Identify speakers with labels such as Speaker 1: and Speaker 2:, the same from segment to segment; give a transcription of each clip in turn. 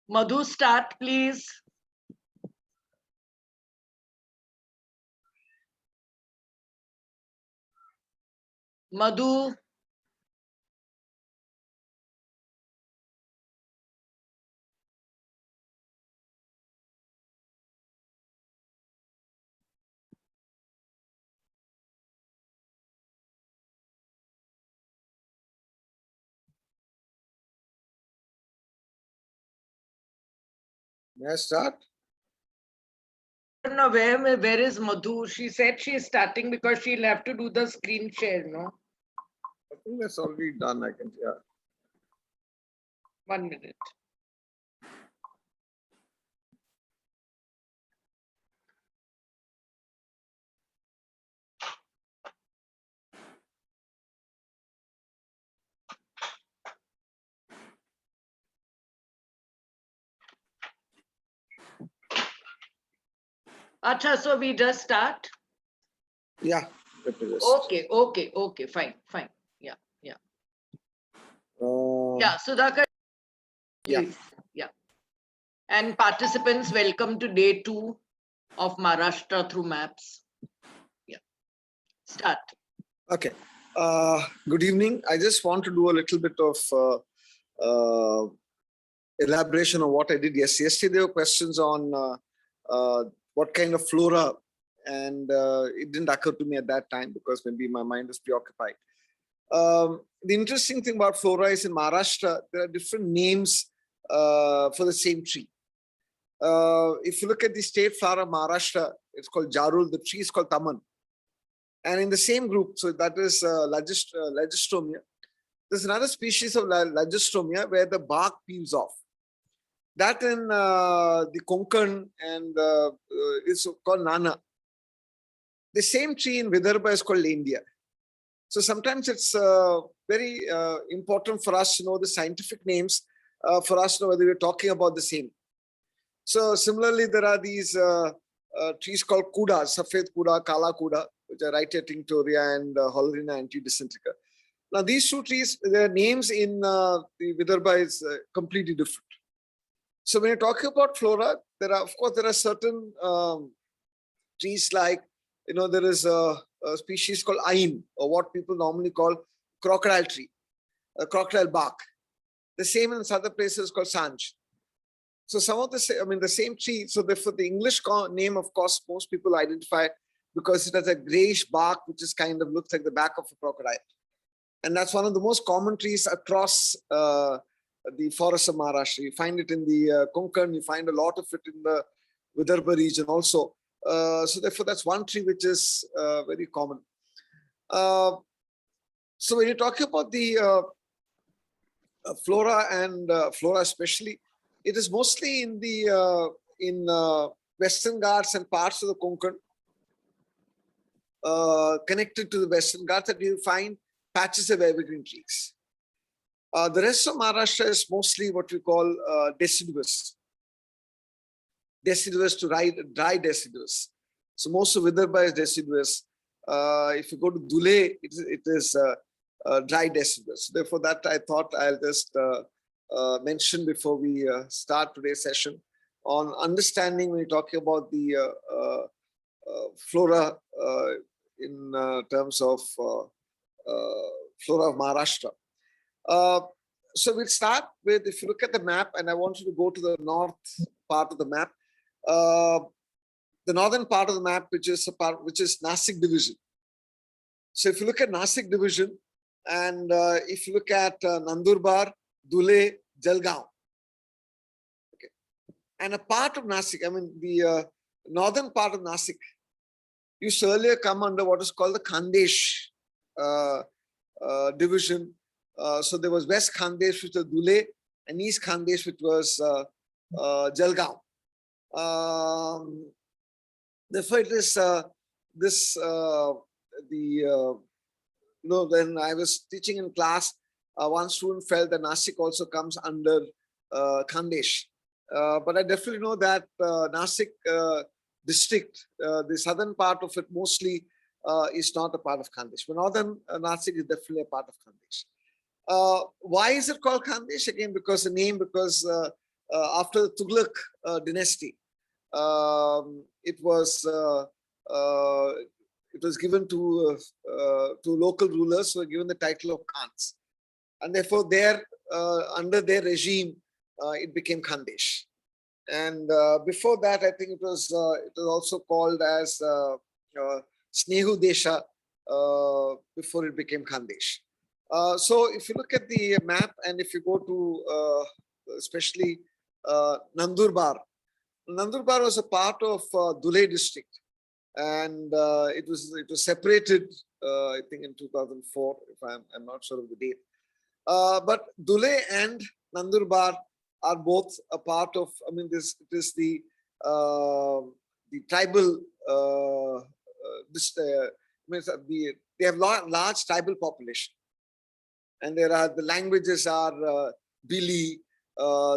Speaker 1: Madhu, start, please. Madhu.
Speaker 2: May I start?
Speaker 1: I don't know where is Madhu. She said she is starting because she'll have to do the screen share, no?
Speaker 2: I think that's already done. I can, yeah.
Speaker 1: 1 minute. Acha, so we just start?
Speaker 2: Yeah. Let me just,
Speaker 1: Okay, fine. Yeah. Yeah, Sudhakar.
Speaker 2: yeah.
Speaker 1: Please. Yeah. And participants, welcome to day 2 of Maharashtra through maps. Yeah. Start.
Speaker 2: Okay. Good evening. I just want to do a little bit of elaboration on what I did yesterday. Yesterday there were questions on what kind of flora, and it didn't occur to me at that time because maybe my mind was preoccupied. The interesting thing about flora is in Maharashtra, there are different names for the same tree. If you look at the state flower of Maharashtra, it's called Jarul. The tree is called Taman. And in the same group, so that is Lagistromia, there's another species of Lagistromia where the bark peels off. That in the Konkan and is called Nana. The same tree in Vidarbha is called Lendia. So sometimes it's very important for us to know the scientific names for us to know whether we're talking about the same. So similarly, there are these trees called Kuda, Safed Kuda, Kala Kuda, which are Rhytia tinctoria and Hollerina antidicentrica. Now these two trees, their names in the Vidarbha is completely different. So when you're talking about flora, there are certain trees like, there is a species called Ain, or what people normally call crocodile tree, a crocodile bark. The same in other places called Sanj. So some of the same tree. So therefore, the English name, of course, most people identify because it has a grayish bark, which is kind of looks like the back of a crocodile. And that's one of the most common trees across the forests of Maharashtra. You find it in the Konkan, you find a lot of it in the Vidarbha region also. So therefore, that's one tree which is very common. So when you're talking about the flora and flora especially, it is mostly in the Western Ghats and parts of the Konkan, connected to the Western Ghats, that you find patches of evergreen trees. The rest of Maharashtra is mostly what we call deciduous. Deciduous to dry deciduous. So most of Vidarbha is deciduous. If you go to Dhule, it is dry deciduous. Therefore, that I thought I'll just mention before we start today's session on understanding when you're talking about the flora in terms of flora of Maharashtra. So we'll start with, if you look at the map, and I want you to go to the north part of the map, the northern part of the map, which is Nasik division. So if you look at Nasik division, and if you look at Nandurbar, Dhule, Jalgaon, okay, and a part of Nasik, the northern part of Nasik used to earlier come under what is called the Khandesh division. So there was West Khandesh, which was Dhule, and East Khandesh, which was Jalgaon. Therefore, it is when I was teaching in class, one student felt that Nasik also comes under Khandesh. But I definitely know that Nasik district, the southern part of it mostly is not a part of Khandesh. But northern Nasik is definitely a part of Khandesh. Why is it called Khandesh? Again, because after the Tughlaq dynasty. It was given to local rulers who were given the title of Khans, and therefore under their regime it became Khandesh. And before that, I think it was also called as Snehu Desha before it became Khandesh. So if you look at the map, and if you go to especially Nandurbar, Nandurbar was a part of Dhule district, and it was separated, I think, in 2004. If I'm not sure of the date, but Dhule and Nandurbar are both a part of. I mean, it is the tribal. They have large tribal population, and the languages are Bili.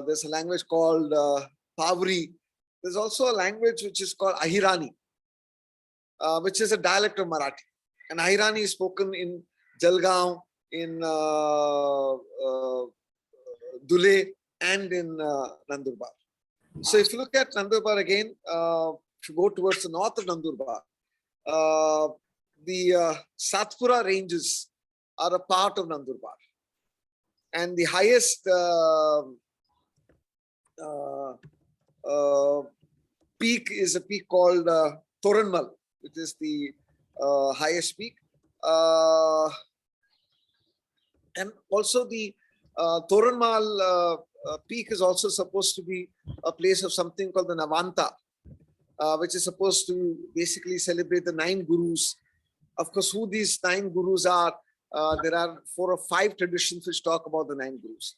Speaker 2: There's a language called Pavri. There's also a language which is called Ahirani, which is a dialect of Marathi. And Ahirani is spoken in Jalgaon, in Dhule, and in Nandurbar. So if you look at Nandurbar again, if you go towards the north of Nandurbar, the Satpura ranges are a part of Nandurbar. And the highest peak is a peak called Toranmal, which is the highest peak. And also the Toranmal peak is also supposed to be a place of something called the Navanta, which is supposed to basically celebrate the 9 gurus. Of course, who these 9 gurus are, there are 4 or 5 traditions which talk about the 9 gurus.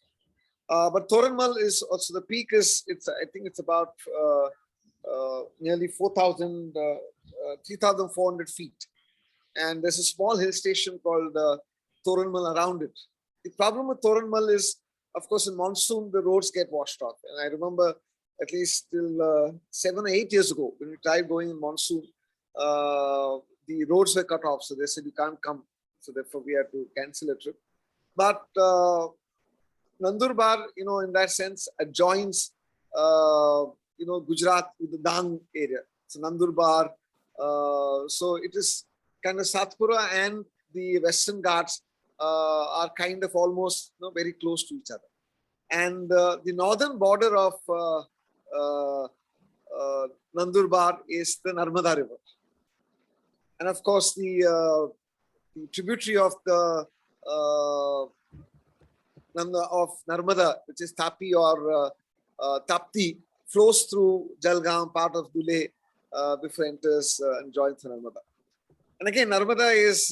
Speaker 2: But Toranmal is also, the peak is, I think it's about nearly 3,400 feet. And there's a small hill station called Toranmal around it. The problem with Toranmal is, of course, in monsoon, the roads get washed out. And I remember at least till 7 or 8 years ago, when we tried going in monsoon, the roads were cut off. So they said, you can't come. So therefore, we had to cancel a trip. But Nandurbar, in that sense, adjoins, Gujarat with the Dang area. So Nandurbar. So it is kind of Satpura and the Western Ghats are kind of almost very close to each other. And the northern border of Nandurbar is the Narmada River. And of course, the tributary of the Narmada, which is Tapi or Tapti, flows through Jalgaon, part of Dhule, before it enters and joins the Narmada. And again, Narmada is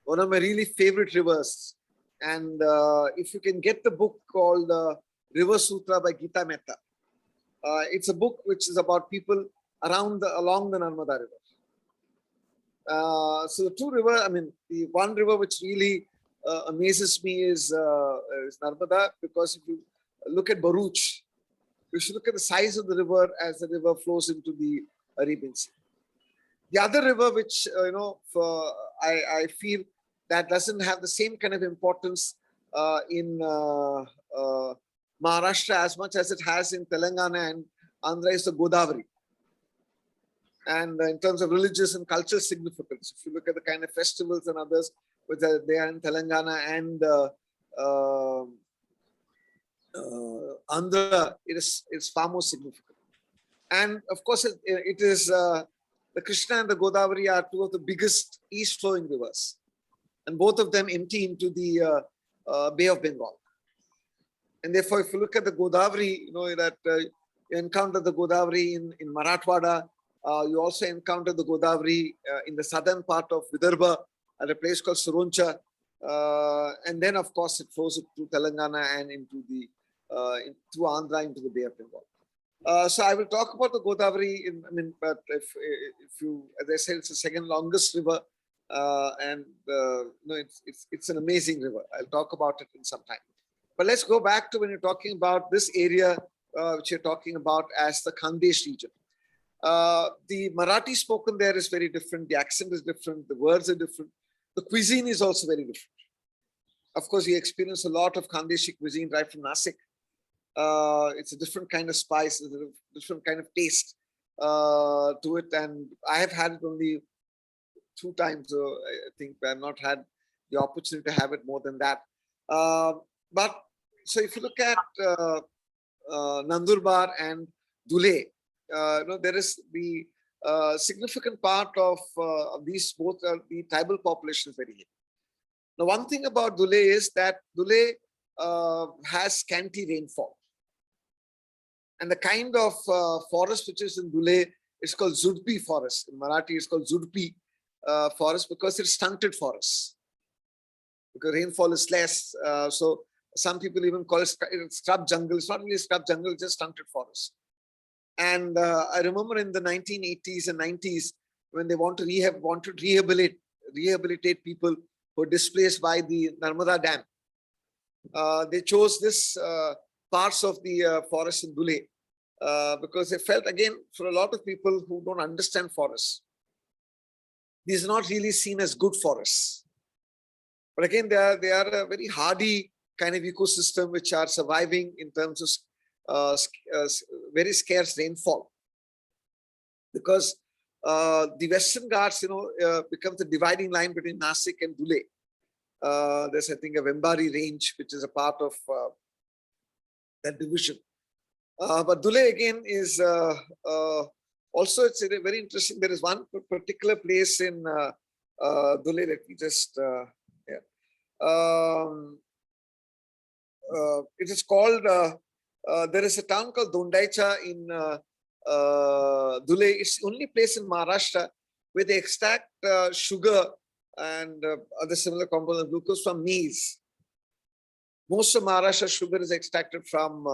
Speaker 2: one of my really favorite rivers. And if you can get the book called River Sutra by Geeta Mehta, it's a book which is about people along the Narmada River. So the 2 rivers, the one river which really amazes me is Narmada, because if you look at Bharuch, you should look at the size of the river as the river flows into the Arabian Sea. The other river which, I feel that doesn't have the same kind of importance in Maharashtra as much as it has in Telangana and Andhra is the Godavari. And in terms of religious and cultural significance, if you look at the kind of festivals and others, which are there in Telangana and Andhra, it's far more significant. And of course, it is the Krishna and the Godavari are 2 of the biggest east-flowing rivers, and both of them empty into the Bay of Bengal. And therefore, if you look at the Godavari, you encounter the Godavari in Marathwada. You also encounter the Godavari in the southern part of Vidarbha at a place called Suroncha. And then, of course, it flows through Telangana and into through Andhra into the Bay of Bengal. So I will talk about the Godavari. But if you, as I said, it's the second longest river, and it's an amazing river. I'll talk about it in some time. But let's go back to when you're talking about this area, which you're talking about as the Khandesh region. The Marathi spoken there is very different. The accent is different. The words are different. The cuisine is also very different. Of course, you experience a lot of Khandeshi cuisine right from Nasik. It's a different kind of spice, it's a different kind of taste to it. And I have had it only 2 times. So I think I've not had the opportunity to have it more than that. But so if you look at Nandurbar and Dhule, there is the significant part of these both the tribal population is very heavy. Now, one thing about Dhule is that Dhule has scanty rainfall. And the kind of forest which is in Dhule is called Zudpi forest. In Marathi, it's called Zudpi forest because it's stunted forest. Because rainfall is less. So some people even call it scrub jungle. It's not really scrub jungle, it's just stunted forest. And I remember in the 1980s and 90s, when they wanted to rehabilitate people who were displaced by the Narmada Dam. They chose this parts of the forest in Dhule because they felt, again, for a lot of people who don't understand forests, these are not really seen as good forests. But again, they are a very hardy kind of ecosystem which are surviving in terms of very scarce rainfall. Because the Western Ghats, becomes the dividing line between Nasik and Dhule. There's, I think, a Vembari range, which is a part of that division. But Dhule again is also, it's very interesting. There is one particular place in Dhule. Let me just, it is called, there is a town called Dondaicha in Dhule. It's the only place in Maharashtra where they extract sugar and other similar components of glucose from maize. Most of Maharashtra sugar is extracted from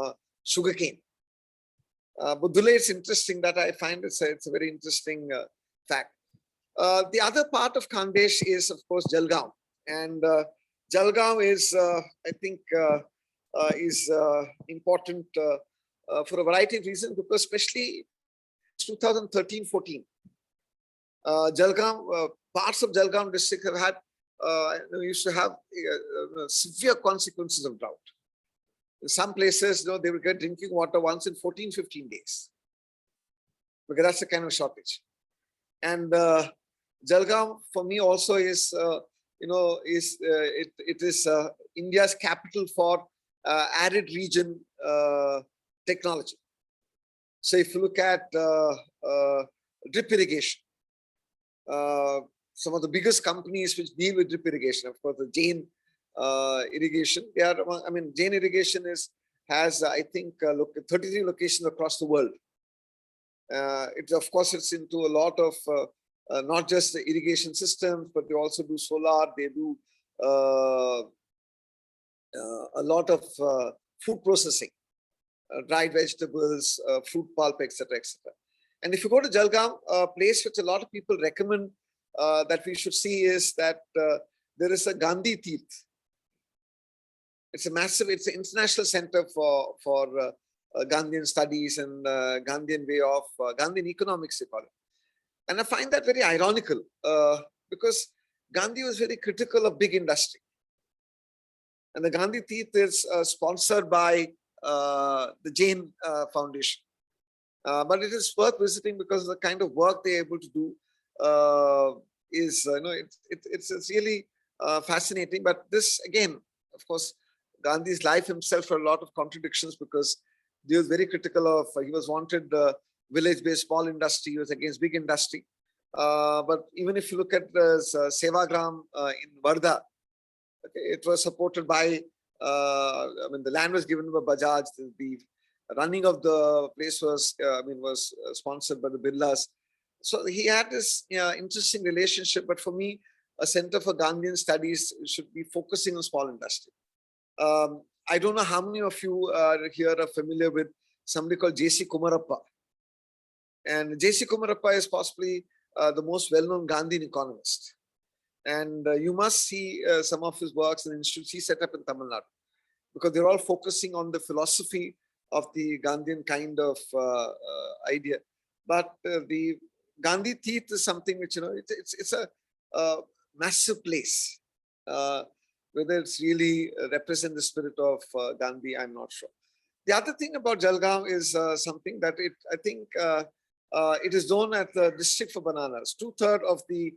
Speaker 2: sugarcane. But Dhule, it's interesting that I find it's a very interesting fact. The other part of Khandesh is, of course, Jalgaon. And Jalgaon is, I think, is important for a variety of reasons, because especially 2013-14, Jalgaon, parts of Jalgaon district have had, used to have severe consequences of drought. In some places, they will get drinking water once in 14-15 days, because that's the kind of shortage. And Jalgaon for me also is, it is India's capital for arid region technology. So if you look at drip irrigation, some of the biggest companies which deal with drip irrigation, of course, the Jain irrigation, Jain irrigation has I think 33 locations across the world. Of course, it's into a lot of not just the irrigation systems, but they also do solar. They do a lot of food processing, dried vegetables, fruit pulp, etc., etc. And if you go to Jalgaon, a place which a lot of people recommend that we should see is that there is a Gandhi Teeth. It's it's an international center for Gandhian studies and Gandhian way of Gandhian economics, they call it. And I find that very ironical because Gandhi was very critical of big industry. And the Gandhi Teeth is sponsored by the Jain Foundation. But it is worth visiting because of the kind of work they're able to do. It's really fascinating. But this, again, of course, Gandhi's life himself had a lot of contradictions because he was very critical of, he was wanted village-based small industry, he was against big industry. But even if you look at the Sevagram in Varda, okay, it was supported by, the land was given by Bajaj, the running of the place was, was sponsored by the Birlas. So he had this interesting relationship, but for me, a center for Gandhian studies should be focusing on small industry. I don't know how many of you here are familiar with somebody called J.C. Kumarappa. And J.C. Kumarappa is possibly the most well-known Gandhian economist. And you must see some of his works and institutes he set up in Tamil Nadu, because they're all focusing on the philosophy of the Gandhian kind of idea. But the Gandhi Teeth is something which, it's a massive place. Whether it's really represent the spirit of Gandhi, I'm not sure. The other thing about Jalgaon is something that I think it is known as the district for bananas. 2/3 of the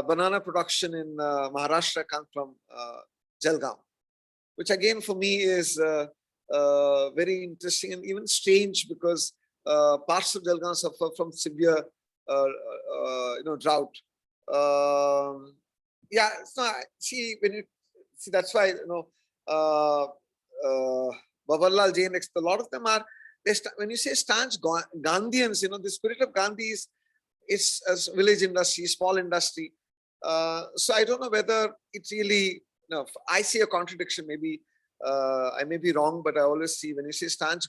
Speaker 2: banana production in Maharashtra comes from Jalgaon, which again for me is very interesting and even strange, because parts of Jalgaon suffer from severe drought. Yeah, so see, when you see, that's why Babarlal Jain, a lot of them are, when you say staunch Gandhians, the spirit of Gandhi is a village industry, small industry. So I don't know whether it really, I see a contradiction. Maybe I may be wrong, but I always see when you say staunch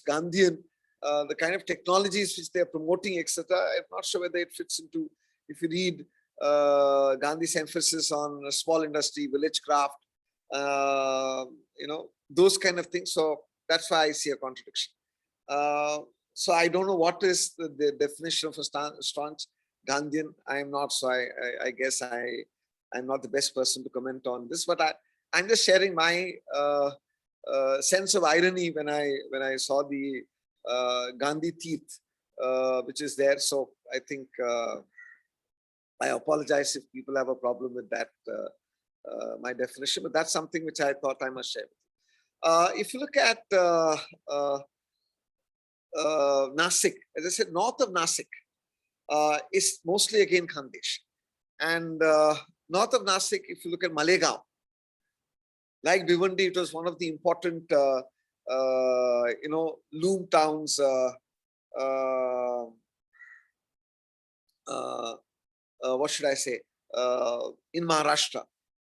Speaker 2: Gandhian, the kind of technologies which they're promoting, etc. I'm not sure whether it fits into, if you read Gandhi's emphasis on small industry, village craft, those kind of things. So that's why I see a contradiction. So I don't know what is the definition of a staunch Gandhian. I am not, so I guess I'm not the best person to comment on this, but I'm just sharing my sense of irony when I saw the Gandhi teeth, which is there. So I think I apologize if people have a problem with that, my definition, but that's something which I thought I must share. If you look at Nasik, as I said, north of Nasik is mostly again Khandesh. And north of Nasik, if you look at Malegaon, like Bhiwandi, it was one of the important, loom towns. What should I say? In Maharashtra,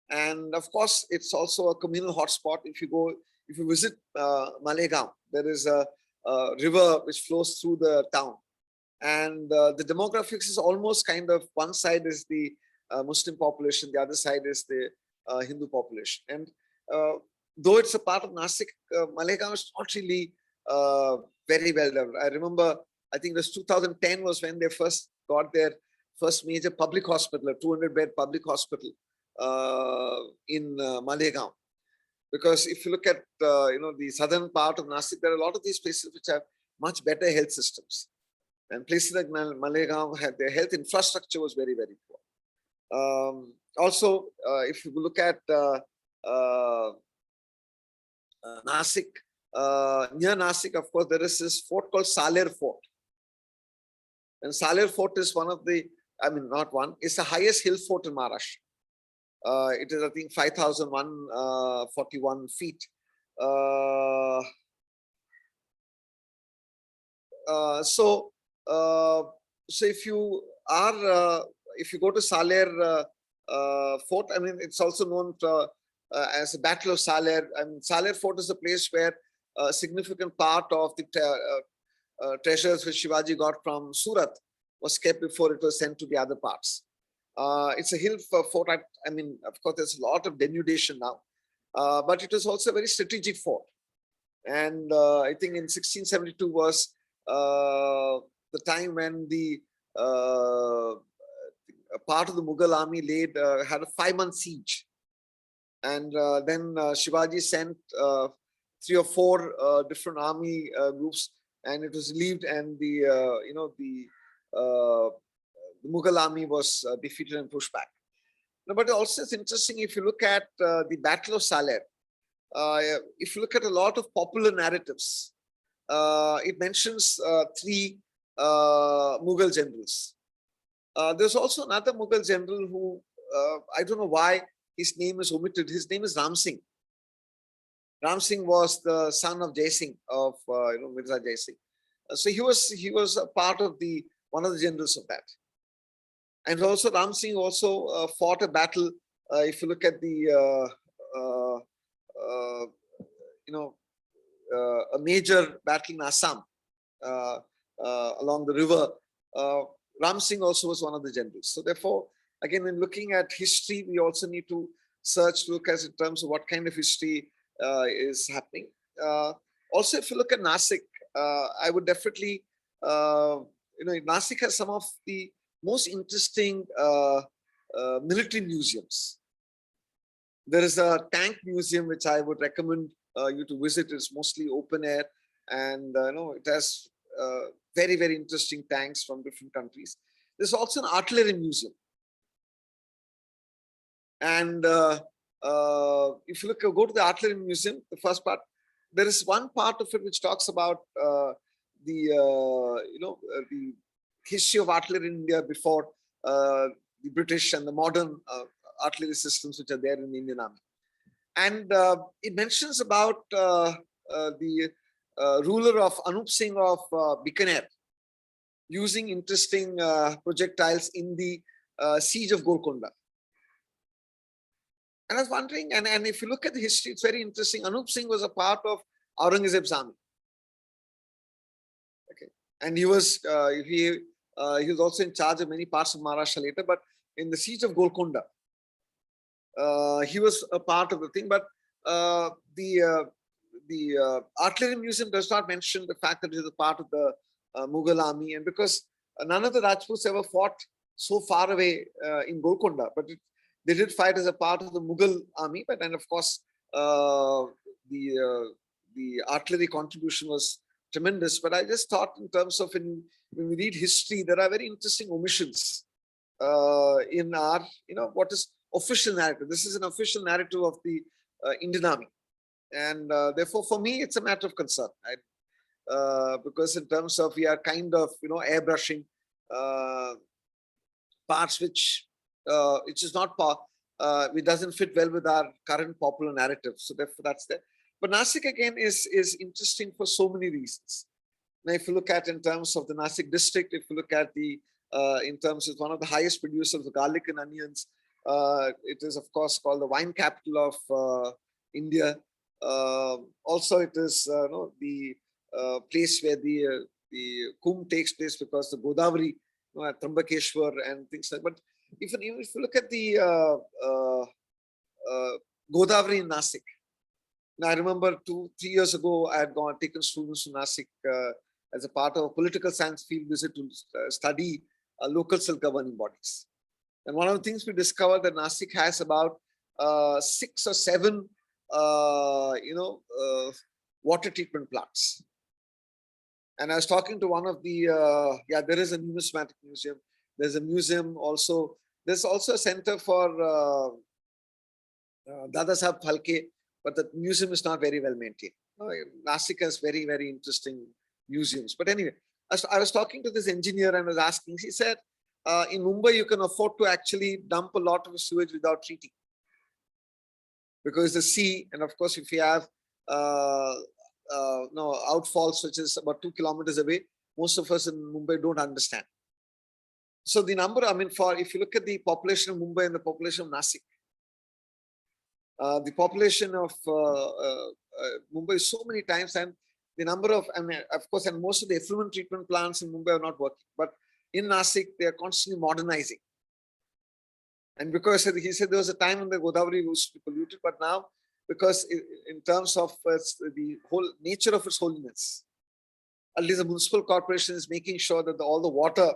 Speaker 2: and of course, it's also a communal hotspot. If you visit Malegaon, there is a river which flows through the town, and the demographics is almost kind of, one side is the Muslim population, the other side is the Hindu population. And though it's a part of Nasik, Malegaon is not really very well developed. I remember, I think it was 2010 was when they first got their first major public hospital, a 200-bed public hospital in Malegaon. Because if you look at the southern part of Nasik, there are a lot of these places which have much better health systems, and places like Malegaon had their health infrastructure was very, very poor. Also, if you look at Nasik, near Nasik, of course, there is this fort called Saler Fort, and Saler Fort is one of the, not one, it's the highest hill fort in Maharashtra. It is, I think, 5,141 feet. So if you go to Saler Fort, it's also known as the Battle of Saler. Saler Fort is a place where a significant part of the treasures which Shivaji got from Surat was kept before it was sent to the other parts. It's a hill fort. Of course, there's a lot of denudation now, but it was also a very strategic fort. And I think in 1672 was the time when the part of the Mughal army had a 5-month siege, and then Shivaji sent 3 or 4 different army groups, and it was relieved, and the Mughal army was defeated and pushed back. But also it's interesting, if you look at the Battle of Saler, if you look at a lot of popular narratives, it mentions 3 Mughal generals. There's also another Mughal general who, I don't know why his name is omitted. His name is Ram Singh. Ram Singh was the son of Jai Singh, of Mirza Jai Singh. So he was a part of one of the generals of that. And also Ram Singh also fought a battle. If you look at the a major battle in Assam along the river, Ram Singh also was one of the generals. So therefore, again, when looking at history, we also need to look at in terms of what kind of history is happening. Also, if you look at Nasik, I would definitely, Nasik has some of the most interesting military museums. There is a tank museum which I would recommend you to visit. It's mostly open air, and it has very, very interesting tanks from different countries. There's also an artillery museum, and if you go to the artillery museum, the first part, there is one part of it which talks about the history of artillery in India before the British and the modern artillery systems which are there in the Indian Army. And it mentions about the ruler of Anup Singh of Bikaner using interesting projectiles in the siege of Golconda. And I was wondering, and if you look at the history, it's very interesting. Anup Singh was a part of Aurangzeb's army. Okay, and he was also in charge of many parts of Maharashtra later. But in the siege of Golconda, he was a part of the thing. But the artillery museum does not mention the fact that it is a part of the Mughal army, and because none of the Rajputs ever fought so far away in Golconda, but they did fight as a part of the Mughal army. But then, of course, the artillery contribution was tremendous. But I just thought, in terms of when we read history, there are very interesting omissions in our, what is official narrative. This is an official narrative of the Indian Army, and therefore, for me, it's a matter of concern. Because in terms of, we are kind of, airbrushing parts which is not it doesn't fit well with our current popular narrative. So therefore, that's there. But Nasik again is interesting for so many reasons. Now, if you look at in terms of the Nasik district, if you look at the in terms of one of the highest producers of garlic and onions, it is of course called the wine capital of India. Also, it is the place where the Kumbh takes place, because the Godavari, at Trambakeshwar and things like that. But even if you look at the Godavari in Nasik, now I remember 2-3 years ago, I had taken students to Nasik as a part of a political science field visit to study local self-governing bodies. And one of the things we discovered that Nasik has about 6 or 7, water treatment plants. And I was talking to one of the, there is a numismatic museum. There's a museum also. There's also a center for Dada Saheb Phalke, but the museum is not very well maintained. Nasik has very, very interesting museums. But anyway, I was talking to this engineer and was asking, he said, in Mumbai, you can afford to actually dump a lot of sewage without treating. Because the sea, and of course, if you have outfalls, which is about 2 kilometers away, most of us in Mumbai don't understand. So the number, if you look at the population of Mumbai and the population of Nasik, the population of Mumbai is so many times, and the number of, of course, and most of the effluent treatment plants in Mumbai are not working. But in Nasik, they are constantly modernizing. And because he said there was a time when the Godavari used to be polluted, but now, because in terms of the whole nature of its holiness, at least the municipal corporation is making sure that all the water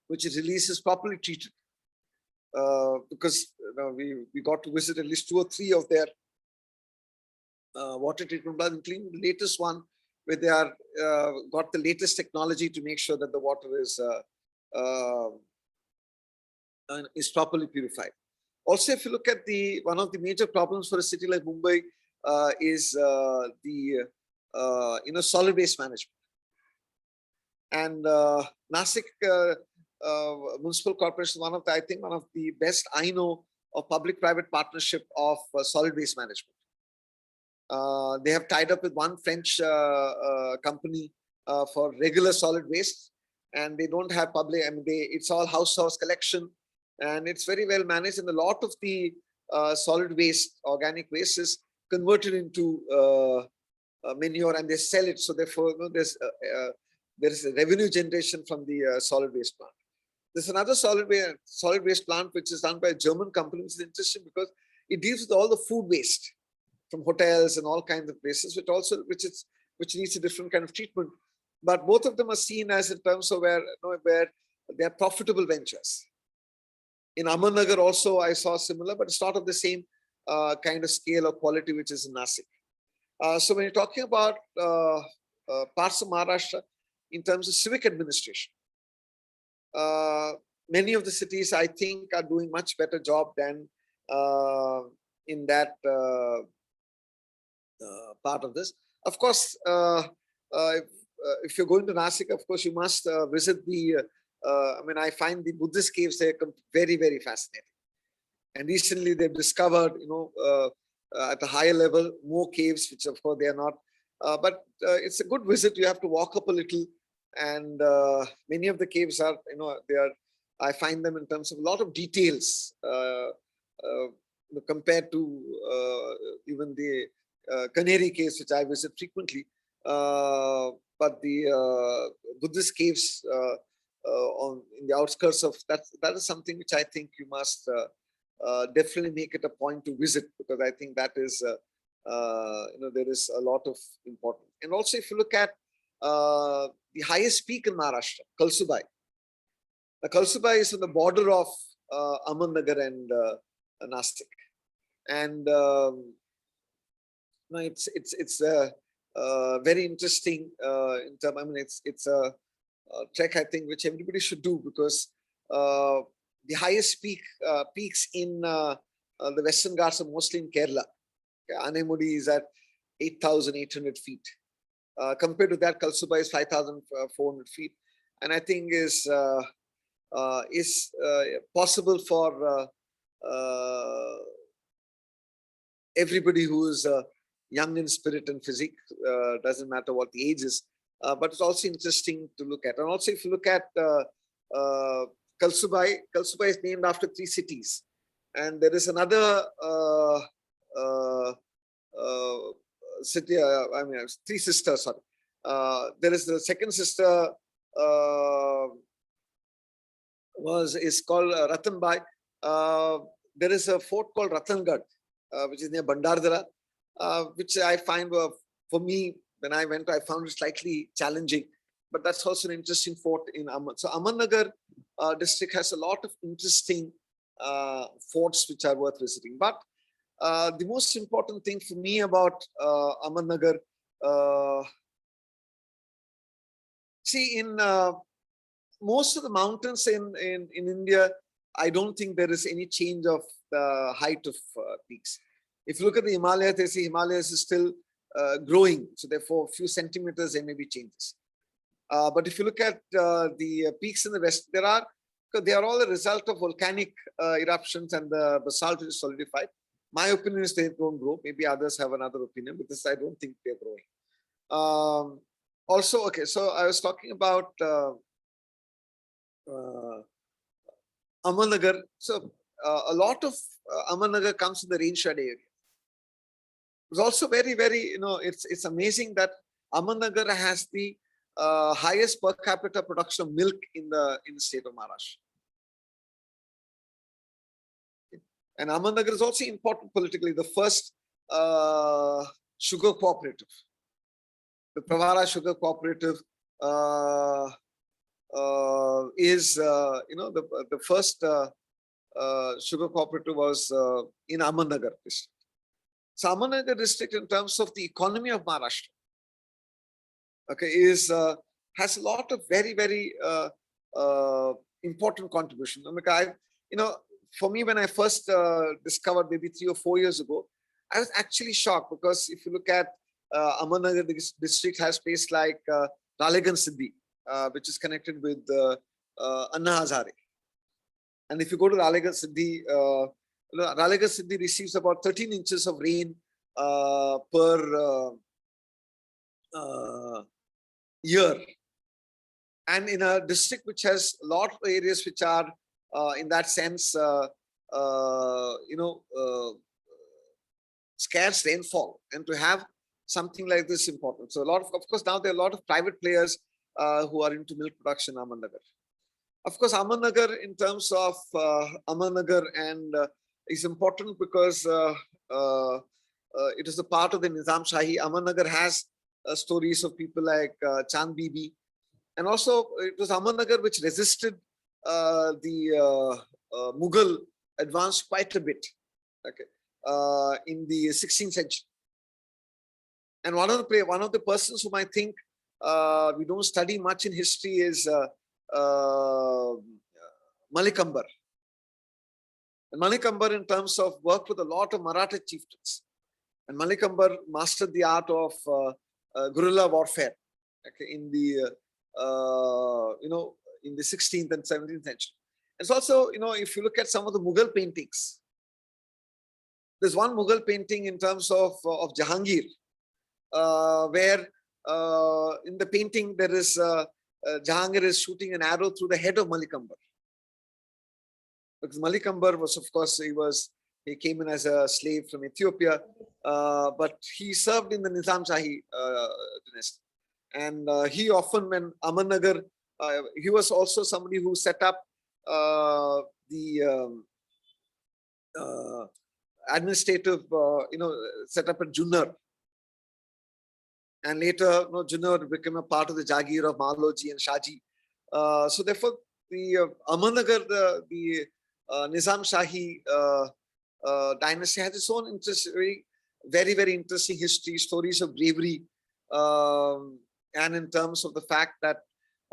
Speaker 2: which it releases properly treated. Because we got to visit at least 2 or 3 of their water treatment plants, including the latest one, where they are got the latest technology to make sure that the water is properly purified. Also, if you look at one of the major problems for a city like Mumbai is the solid waste management. And Nasik Municipal Corporation, one of the best I know of public-private partnership of solid waste management. They have tied up with one French company for regular solid waste, and they don't have public. It's all house collection, and it's very well managed. And a lot of the solid waste, organic waste, is converted into manure, and they sell it. So therefore, there is a revenue generation from the solid waste plant. There's another solid waste plant which is done by a German company, which is interesting because it deals with all the food waste from hotels and all kinds of places, which needs a different kind of treatment. But both of them are seen as in terms of where they are profitable ventures. In Ahmednagar also I saw similar, but it's not of the same kind of scale or quality which is in Nasik. So when you're talking about parts of Maharashtra in terms of civic administration, many of the cities I think are doing much better job than in that part of this. Of course, if you're going to Nasik, of course, you must visit the, I mean, I find the Buddhist caves there very, very fascinating. And recently they've discovered, at a higher level, more caves, which of course they are not. But it's a good visit. You have to walk up a little. And many of the caves are, I find them in terms of a lot of details compared to even the Canary caves, which I visit frequently. But the Buddhist caves in the outskirts of that is something which I think you must definitely make it a point to visit, because I think that is there is a lot of importance. And also, if you look at the highest peak in Maharashtra, Kalsubai. The Kalsubai is on the border of Ahmednagar and Nasik, and it's very interesting in terms. I mean, it's a trek I think which everybody should do, because the highest peaks in the Western Ghats are mostly in Kerala. Anemudi is at 8,800 feet. Compared to that, Kalsubai is 5,400 feet, and I think is possible for everybody who is young in spirit and physique. Doesn't matter what the age is, but it's also interesting to look at. And also, if you look at Kalsubai is named after 3 cities, and there is another city. I mean, 3 sisters. Sorry, there is the second sister is called Ratanbai. There is a fort called Ratangad, which is near Bandardara, which I find for me, when I went, I found it slightly challenging. But that's also an interesting fort in Ahmednagar. So Ahmednagar district has a lot of interesting forts which are worth visiting. But the most important thing for me about Ahmednagar, see, in most of the mountains in India, I don't think there is any change of the height of peaks. If you look at the Himalayas, they say Himalayas is still growing. So therefore, a few centimeters, there may be changes. But if you look at the peaks in the west, they are all a result of volcanic eruptions and the basalt is solidified. My opinion is they don't grow. Maybe others have another opinion, but this I don't think they're growing. Also, okay, so I was talking about Ahmednagar. So a lot of Ahmednagar comes in the rain-shade area. It's also very, very, it's amazing that Ahmednagar has the highest per capita production of milk in the state of Maharashtra. And Ahmednagar is also important politically. The first sugar cooperative, the Pravara Sugar Cooperative, is the first sugar cooperative was in Ahmednagar district. So Ahmednagar district, in terms of the economy of Maharashtra, okay, has a lot of very, very important contribution. For me, when I first discovered maybe 3 or 4 years ago, I was actually shocked, because if you look at Ahmednagar district has place like Ralegan Siddhi, which is connected with Anna Hazare. And if you go to Ralegan Siddhi receives about 13 inches of rain per year. And in a district which has a lot of areas which are in that sense, scarce rainfall, and to have something like this important. So of course, now there are a lot of private players who are into milk production in Ahmednagar. Of course, Ahmednagar, in terms of Ahmednagar, and is important because it is a part of the Nizam Shahi. Ahmednagar has stories of people like Chand Bibi, and also it was Ahmednagar which resisted the Mughal advanced quite a bit, okay, in the 16th century. And one of the persons whom I think we don't study much in history is Malik Ambar. And Malik Ambar, in terms of work with a lot of Maratha chieftains. And Malik Ambar mastered the art of guerrilla warfare, okay, in the in the 16th and 17th century. It's also, if you look at some of the Mughal paintings, there's one Mughal painting in terms of Jahangir, where in the painting there is Jahangir is shooting an arrow through the head of Malik Ambar. Because Malik Ambar was, of course, he came in as a slave from Ethiopia, but he served in the Nizam Shahi dynasty. And he often, when Ahmednagar, he was also somebody who set up the administrative, set up at Junnar. And later, Junnar became a part of the Jagir of Maloji and Shaji. So therefore, the Ahmednagar, the Nizam Shahi dynasty has its own interest, very, very interesting history, stories of bravery, and in terms of the fact that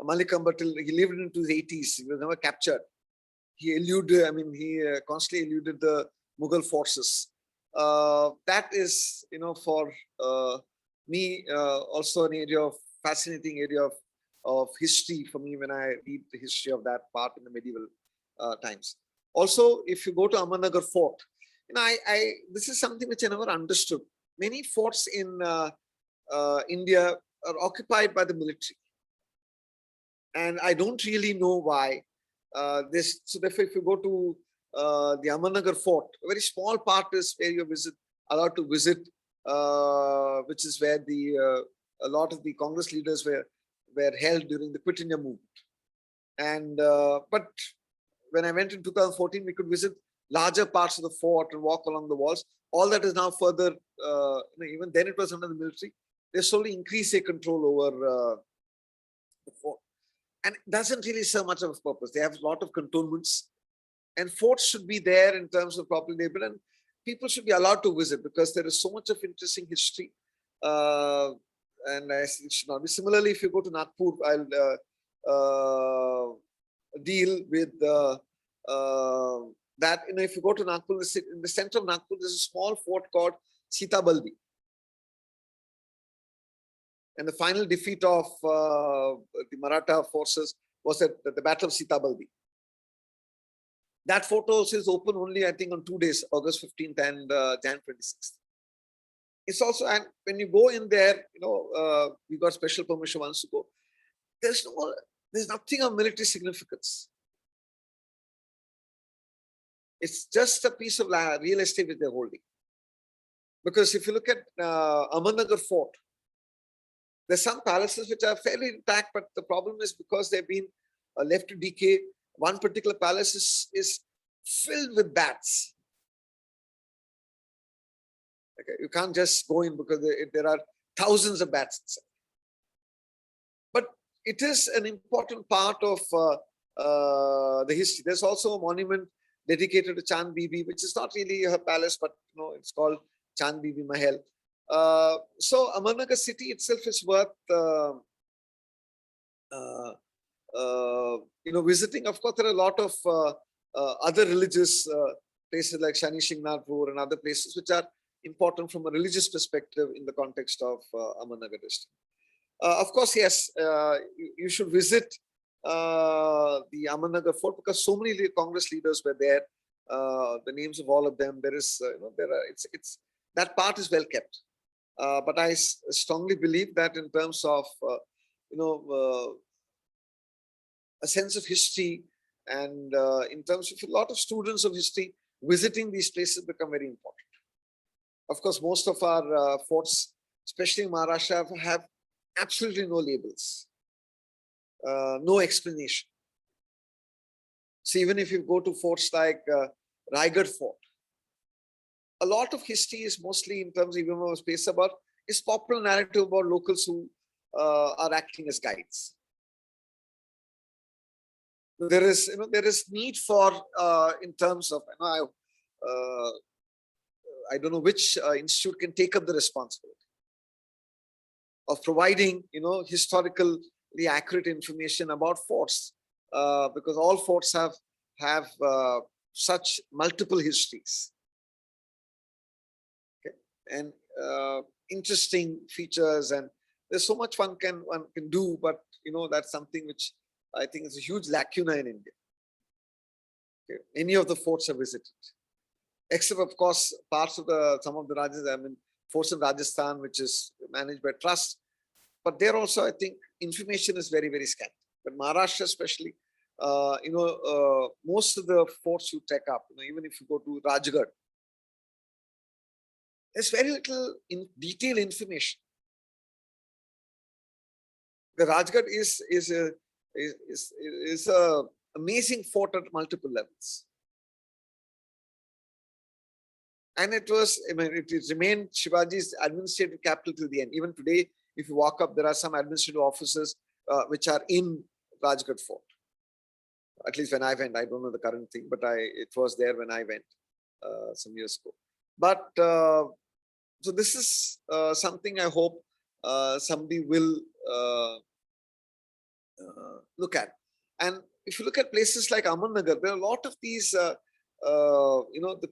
Speaker 2: Malik Ambar, till he lived into his 80s, he was never captured. He eluded, he constantly eluded the Mughal forces. That is, for me, also an area of fascinating area of history for me when I read the history of that part in the medieval times. Also, if you go to Ahmednagar Fort, this is something which I never understood. Many forts in India are occupied by the military, and I don't really know why. So therefore, if you go to the Ahmednagar Fort, a very small part is where you're allowed to visit, which is where a lot of the Congress leaders were held during the Quit India movement. And but when I went in 2014, we could visit larger parts of the fort and walk along the walls. All that is now further, even then it was under the military. They slowly increased their control over the fort. And it doesn't really serve much of a purpose. They have a lot of cantonments. And forts should be there in terms of properly labeled. And people should be allowed to visit because there is so much of interesting history. And it should not be. Similarly, if you go to Nagpur, I'll deal with that. If you go to Nagpur, in the center of Nagpur, there's a small fort called Sita Balbi. And the final defeat of the Maratha forces was at the Battle of Sita Balbi. That fort also is open only, I think, on 2 days, August 15th and Jan 26th. It's also, and when you go in there, we got special permission once to go. There's nothing of military significance. It's just a piece of real estate which they're holding. Because if you look at Ahmednagar Fort, there's some palaces which are fairly intact, but the problem is because they've been left to decay. One particular palace is filled with bats. Okay, you can't just go in because there are thousands of bats inside. But it is an important part of the history. There's also a monument dedicated to Chand Bibi, which is not really her palace, but it's called Chand Bibi Mahal. So Ahmednagar city itself is worth visiting. Of course, there are a lot of other religious places like Shani Shingnarpur and other places which are important from a religious perspective in the context of Ahmednagar district. Of course, yes, you should visit the Ahmednagar Fort because so many Congress leaders were there. The names of all of them. There is, it's that part is well kept. But I strongly believe that in terms of a sense of history and in terms of a lot of students of history, visiting these places become very important. Of course, most of our forts, especially in Maharashtra, have absolutely no labels, no explanation. So even if you go to forts like Raigad Fort, a lot of history is mostly in terms of even more space about is popular narrative about locals who are acting as guides. there is, there is need for, in terms of, I don't know which institute can take up the responsibility of providing, historically accurate information about forts, because all forts have such multiple histories, okay, and interesting features, and there's so much one can do, but that's something which I think is a huge lacuna in India. Okay. Any of the forts are visited, except of course parts of some of the Rajas, forts in Rajasthan, which is managed by trust, but there also I think information is very, very scant. But Maharashtra especially, most of the forts you take up, even if you go to Rajgarh, there's very little detailed information. The Rajgarh is a amazing fort at multiple levels, and it remained Shivaji's administrative capital till the end. Even today, if you walk up, there are some administrative offices which are in Rajgarh Fort. At least when I went, I don't know the current thing, but it was there when I went some years ago. But so this is something I hope somebody will look at. And if you look at places like Ahmednagar, there are a lot of these, the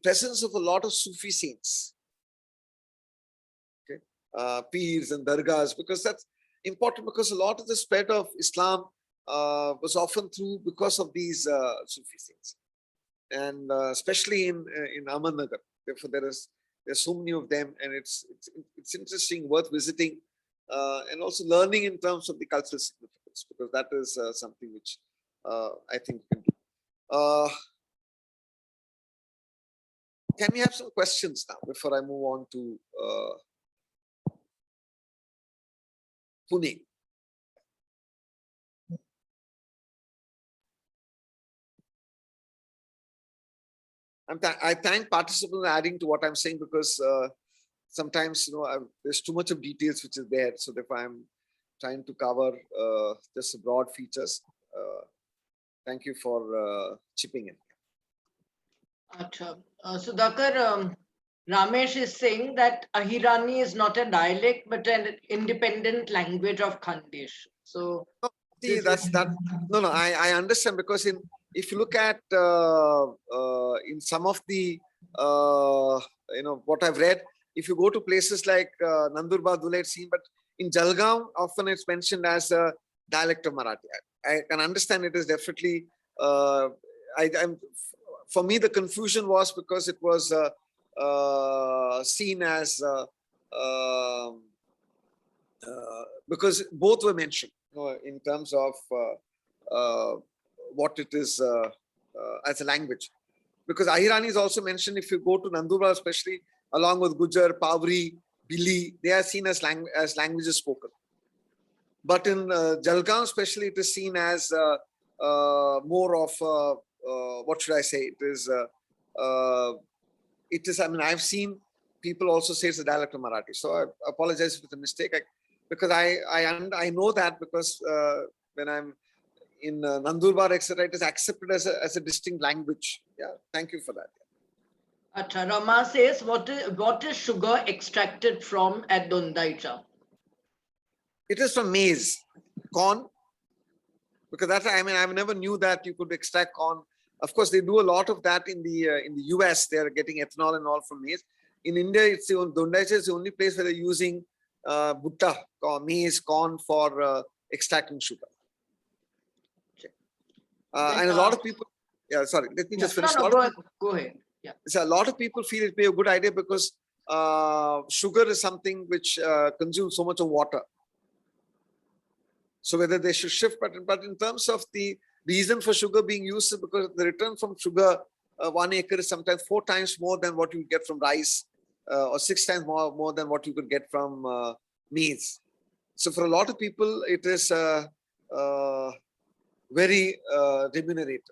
Speaker 2: presence of a lot of Sufi saints, okay, peers and dargahs, because that's important, because a lot of the spread of Islam was often through because of these Sufi saints, and especially in Ahmednagar. Therefore, there's so many of them, and it's interesting, worth visiting, and also learning in terms of the cultural significance, because that is something which I think we can do. Can we have some questions now before I move on to Pune? I thank participants adding to what I'm saying, because sometimes there's too much of details which is there. So if I'm trying to cover just the broad features, thank you for chipping in.
Speaker 1: Achha. Sudhakar, Ramesh is saying that Ahirani is not a dialect but an independent language of Khandesh. So
Speaker 2: see, no, I understand, because if you look at in some of the what I've read, if you go to places like Nandurbar, Dhule, it's seen, but in Jalgaon often it's mentioned as a dialect of Marathi. I can understand it is definitely for me the confusion was because it was seen as because both were mentioned in terms of what it is as a language, because Ahirani is also mentioned. If you go to Nandurbar, especially along with Gujar, Pavri, Bili, they are seen as languages spoken. But in Jalgaon especially, it is seen as more of what should I say? It is. I mean, I've seen people also say it's a dialect of Marathi. So I apologize for the mistake, because I know that, because when I'm in Nandurbar, etc., it is accepted as a distinct language. Yeah, thank you for that.
Speaker 1: Achha, Rama says, what is sugar extracted from at Dondaicha?
Speaker 2: It is from maize, corn, because that's, I mean, I never knew that you could extract corn. Of course, they do a lot of that in the US. They are getting ethanol and all from maize. In India, Dondaicha is the only place where they're using butta, maize, corn for extracting sugar. Okay. And a lot of people, yeah, sorry, let me just finish.
Speaker 1: Go ahead. Yeah.
Speaker 2: So a lot of people feel it may be a good idea because sugar is something which consumes so much of water. So whether they should shift, but in terms of the reason for sugar being used, is because the return from sugar, 1 acre is sometimes 4 times more than what you get from rice, or 6 times more than what you could get from maize. So for a lot of people, it is very remunerative.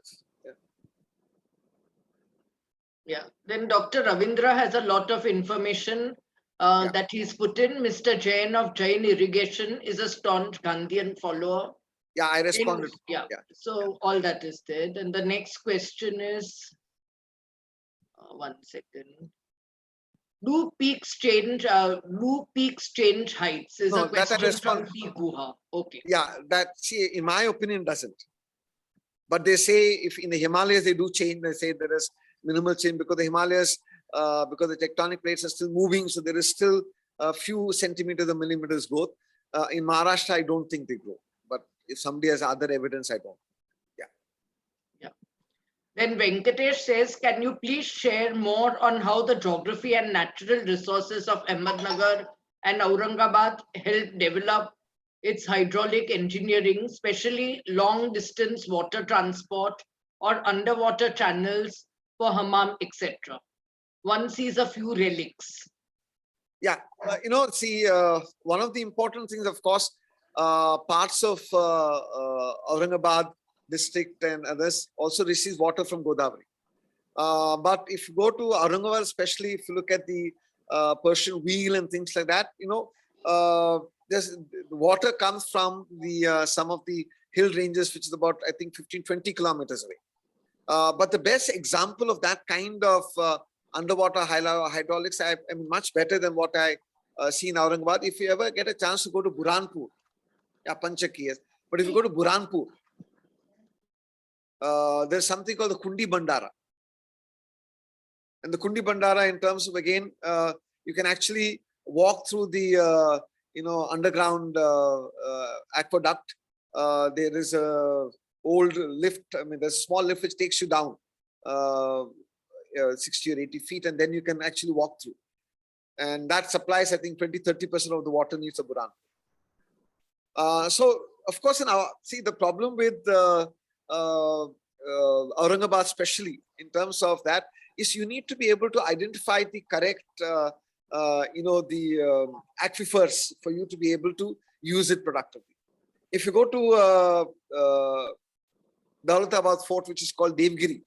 Speaker 1: Yeah. Then Dr. Ravindra has a lot of information that he's put in. Mr. Jain of Jain Irrigation is a staunch Gandhian follower.
Speaker 2: Yeah, I responded.
Speaker 1: Yeah.
Speaker 2: Yeah.
Speaker 1: So all that is there. Then the next question is, one second. Do peaks change? Do peaks change heights? Is
Speaker 2: No,
Speaker 1: a
Speaker 2: that I
Speaker 1: question
Speaker 2: respond.
Speaker 1: from P. Guha. Okay.
Speaker 2: Yeah, that, see, in my opinion, doesn't. But they say if in the Himalayas they do change, they say there is minimal change because the Himalayas, because the tectonic plates are still moving, so there is still a few centimeters or millimeters growth. In Maharashtra, I don't think they grow. But if somebody has other evidence, I don't.
Speaker 1: Yeah. Then Venkatesh says, can you please share more on how the geography and natural resources of Ahmednagar and Aurangabad help develop its hydraulic engineering, especially long distance water transport or underwater channels for hammam, etc. One sees a few relics.
Speaker 2: Yeah, see, one of the important things, of course, parts of Aurangabad district and others also receives water from Godavari. But if you go to Aurangabad, especially if you look at the Persian wheel and things like that, there's water comes from the some of the hill ranges, which is about, I think, 15-20 kilometers away. But the best example of that kind of underwater hydraulics, I mean, much better than what I see in Aurangabad. If you ever get a chance to go to Burhanpur, yeah, Panchaki, yes. But if you go to Burhanpur, there's something called the Kundi Bandara. And the Kundi Bandara, in terms of, again, you can actually walk through the, underground aqueduct. There is a old lift. I mean, there's a small lift which takes you down 60 or 80 feet, and then you can actually walk through. And that supplies, I think, 20-30% of the water needs of Burhanpur. So, of course, see, the problem with Aurangabad, especially in terms of that, is you need to be able to identify the correct, aquifers for you to be able to use it productively. If you go to Daulatabad Fort, which is called Devgiri,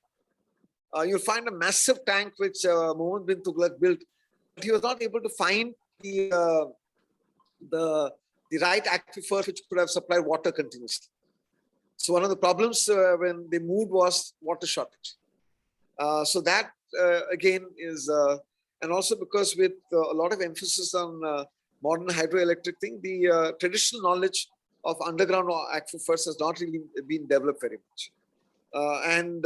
Speaker 2: you'll find a massive tank which Muhammad bin Tughlaq built, but he was not able to find the right aquifer which could have supplied water continuously. So one of the problems when they moved was water shortage. So that again is, and also because with a lot of emphasis on modern hydroelectric thing, the traditional knowledge of underground aquifers has not really been developed very much. And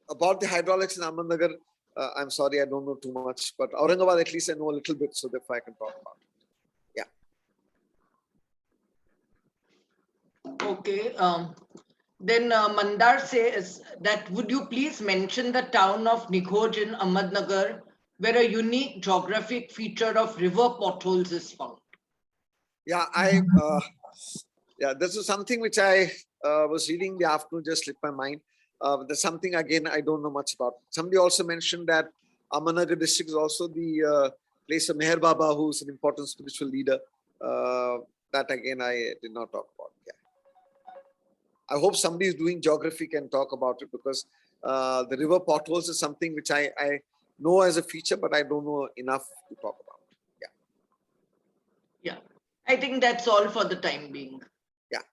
Speaker 2: about the hydraulics in Ahmednagar, I'm sorry, I don't know too much, but Aurangabad at least I know a little bit, so therefore I can talk about it. Yeah.
Speaker 1: Okay. Then Mandar says that would you please mention the town of Nighoj in Ahmednagar, where a unique geographic feature of river potholes is found?
Speaker 2: Yeah, this is something which I was reading the afternoon, just slipped my mind. There's something, again, I don't know much about. Somebody also mentioned that Ahmednagar district is also the place of Meher Baba, who's an important spiritual leader. That again, I did not talk about. Yeah. I hope somebody is doing geography can talk about it, because the river potholes is something which I know as a feature, but I don't know enough to talk about. Yeah.
Speaker 1: Yeah. I think that's all for the time being.
Speaker 2: Yeah.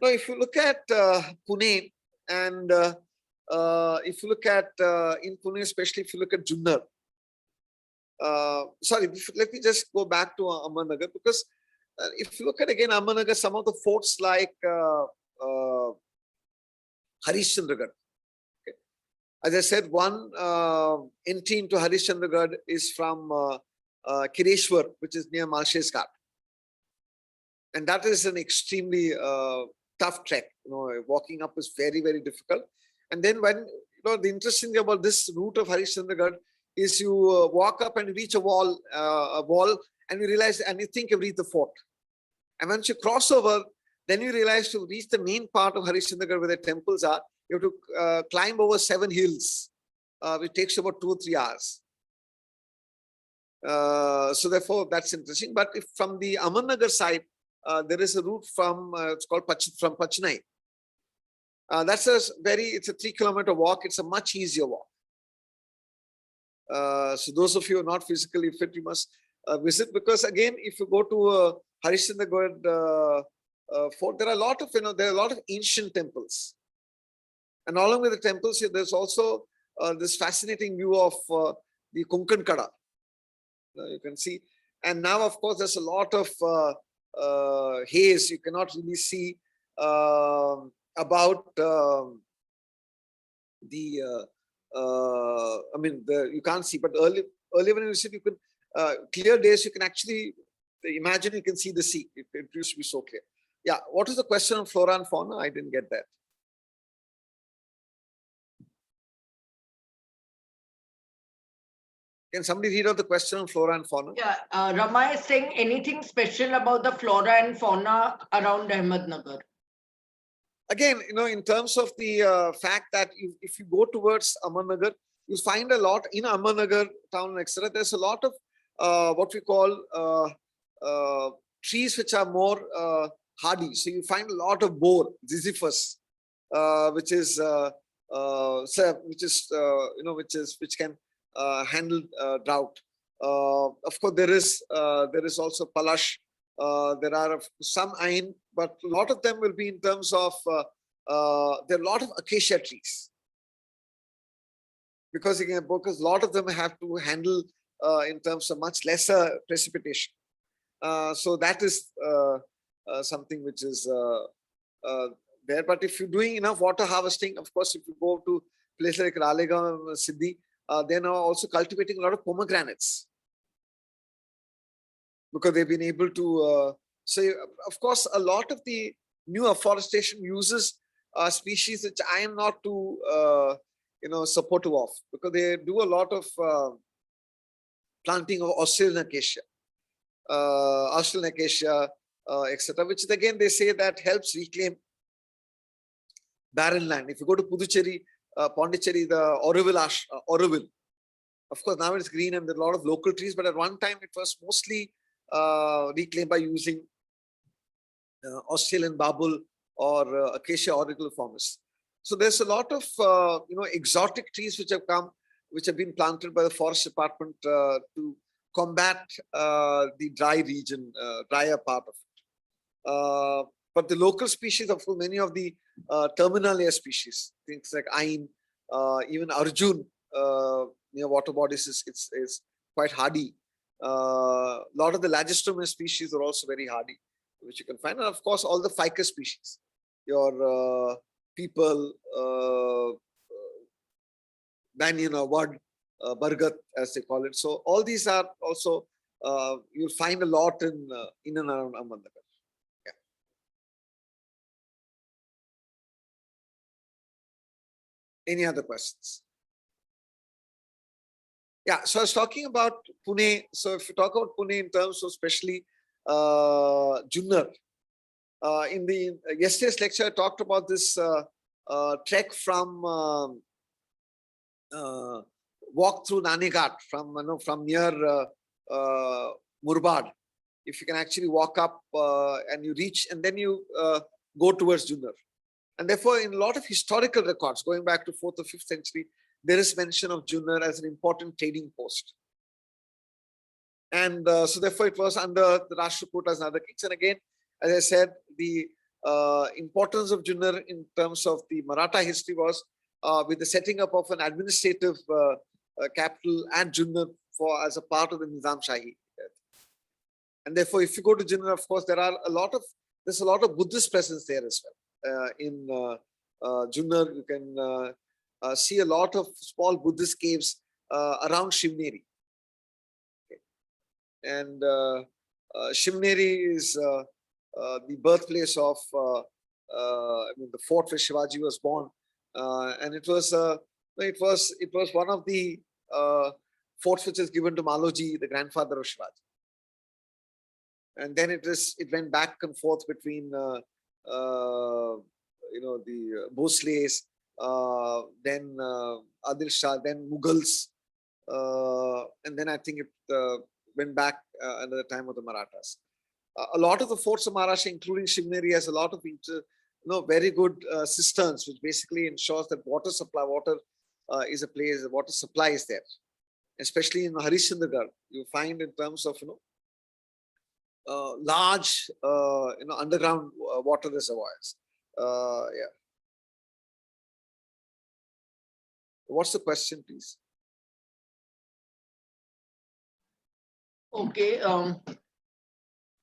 Speaker 2: Now, if you look at Pune, and if you look at in Pune, especially if you look at Junnar, sorry, let me just go back to Ahmednagar, because if you look at again Ahmednagar, some of the forts like Harishnagar. Okay. As I said, one entry into Harishnagar is from Kireshwar, which is near Malshes Ghat. And that is an extremely tough trek. Walking up is very, very difficult. And then when, the interesting thing about this route of Harishnagar is you walk up and reach a wall, and you realize, and you think you've reached the fort. And once you cross over, then you realize to reach the main part of Harishnagar where the temples are, you have to climb over 7 hills, which takes about 2 or 3 hours. So therefore, that's interesting. But if from the Ahmednagar side, there is a route from, it's called from Pachnai. It's a 3-kilometer walk. It's a much easier walk. So those of you who are not physically fit, you must visit, because again, if you go to Harishnagar fort. There are a lot of, there are a lot of ancient temples. And along with the temples here, there's also this fascinating view of the Konkan Kada. You can see. And now, of course, there's a lot of haze. You cannot really see about you can't see, but earlier when you said you could, clear days, you can actually imagine, you can see the sea. It used to be so clear. Yeah. What is the question on flora and fauna? I didn't get that. Can somebody read out the question on flora and fauna?
Speaker 1: Yeah, Rama is saying anything special about the flora and fauna around Ahmednagar?
Speaker 2: Again, in terms of the fact that if you go towards Ahmednagar, you find a lot in Ahmednagar town, etc. There's a lot of what we call trees which are more hardy. So you find a lot of boar, ziziphus, which can handle drought. Of course, there is also palash. There are some ayn, but a lot of them will be in terms of there are a lot of acacia trees, because a lot of them have to handle in terms of much lesser precipitation. So that is something which is there. But if you're doing enough water harvesting, of course, if you go to places like Ralegaon and Siddhi, they're now also cultivating a lot of pomegranates, because they've been able to say, of course, a lot of the new afforestation uses species which I am not too supportive of, because they do a lot of planting of Australian acacia, etc., which again they say that helps reclaim barren land. If you go to Puducherry, Pondicherry, the Auroville, of course now it's green and there are a lot of local trees, but at one time it was mostly reclaimed by using Australian babul or acacia auriculiformis. So there's a lot of exotic trees which have come, which have been planted by the forest department to combat the dry region, drier part of it. But the local species, of course, many of the terminalia species, things like ayn, even Arjun near water bodies is quite hardy. A lot of the Lagerstroemia species are also very hardy, which you can find, and of course all the ficus species, your people, banyan or wad, bargat as they call it. So all these are also you'll find a lot in and around Ahmednagar. Yeah. Any other questions? Yeah, so I was talking about Pune. So if you talk about Pune in terms of especially Junnar, in the yesterday's lecture, I talked about this trek from walk through Nanigat from near Murbad. If you can actually walk up and you reach, and then you go towards Junnar. And therefore, in a lot of historical records going back to 4th or 5th century, there is mention of Junnar as an important trading post. And so therefore it was under the Rashtrakutas and other kings. And again, as I said, the importance of Junnar in terms of the Maratha history was with the setting up of an administrative capital at Junnar as a part of the Nizam Shahi. And therefore, if you go to Junnar, of course, there's a lot of Buddhist presence there as well. In Junnar, you can see a lot of small Buddhist caves around Shivneri. Okay. And Shivneri is the birthplace of the fort where Shivaji was born, and it was one of the forts which was given to Maloji, the grandfather of Shivaji. And then it went back and forth between the Bhosles, then Adil Shah, then Mughals, and then I think it went back under the time of the Marathas. A lot of the forts of Maharashtra, including Shivneri, has a lot of very good cisterns, which basically ensures that water supply is there. Especially in Harishnagar, you find in terms of large, underground water reservoirs. Yeah. What's the question, please?
Speaker 1: Okay.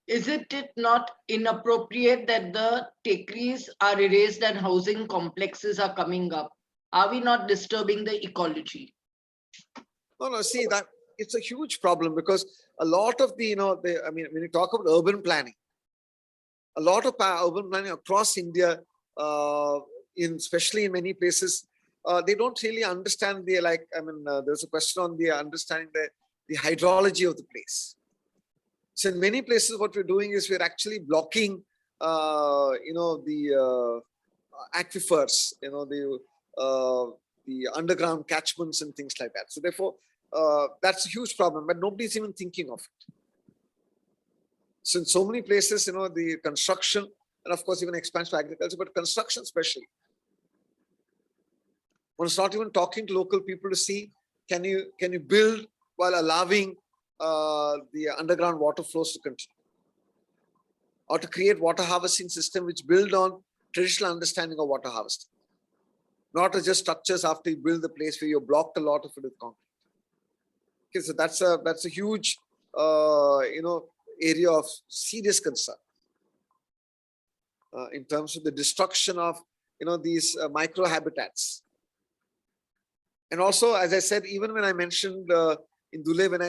Speaker 1: Is it not inappropriate that the takeries are erased and housing complexes are coming up? Are we not disturbing the ecology?
Speaker 2: No, see that it's a huge problem because a lot of the, when you talk about urban planning, a lot of urban planning across India, especially in many places, they don't really understand there's a question on the understanding the hydrology of the place. So in many places, what we're doing is we're actually blocking, the aquifers, the underground catchments and things like that. So therefore, that's a huge problem, but nobody's even thinking of it. So in so many places, the construction, and of course even expansion of agriculture, but construction especially, one's not even talking to local people to see, can you build while allowing the underground water flows to continue, or to create water harvesting system which build on traditional understanding of water harvesting, not as just structures after you build the place where you blocked a lot of it with concrete. Okay, so that's a huge area of serious concern in terms of the destruction of these micro habitats. And also, as I said, even when I mentioned in Dhule, when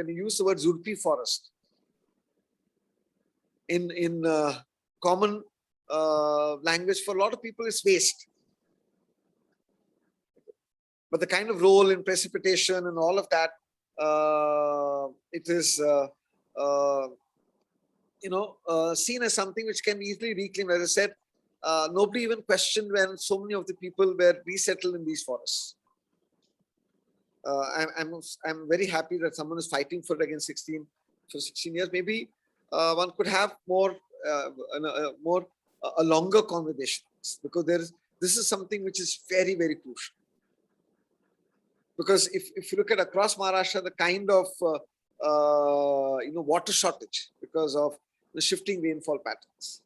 Speaker 2: you use the word Zurpi forest, in common language for a lot of people, it's waste. But the kind of role in precipitation and all of that, it is seen as something which can be easily reclaimed. As I said, nobody even questioned when so many of the people were resettled in these forests. I'm very happy that someone is fighting for it against 16 years. Maybe one could have a longer conversation, because this is something which is very, very crucial. Because if you look at across Maharashtra, the kind of water shortage because of the shifting rainfall patterns.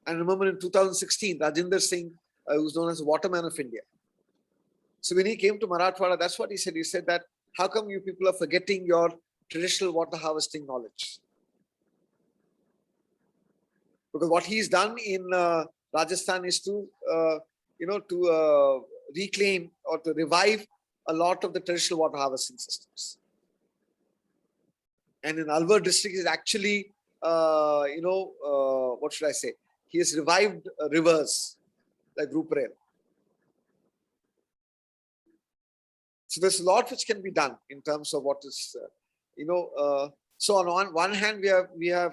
Speaker 2: And remember in 2016, Rajinder Singh, who's known as the Waterman of India. So when he came to Marathwada, that's what he said. He said that, how come you people are forgetting your traditional water harvesting knowledge? Because what he's done in Rajasthan is to reclaim or to revive a lot of the traditional water harvesting systems. And in Alwar district is actually, what should I say? He has revived rivers like Ruparel. So there's a lot which can be done in terms of what is, so on one hand, we have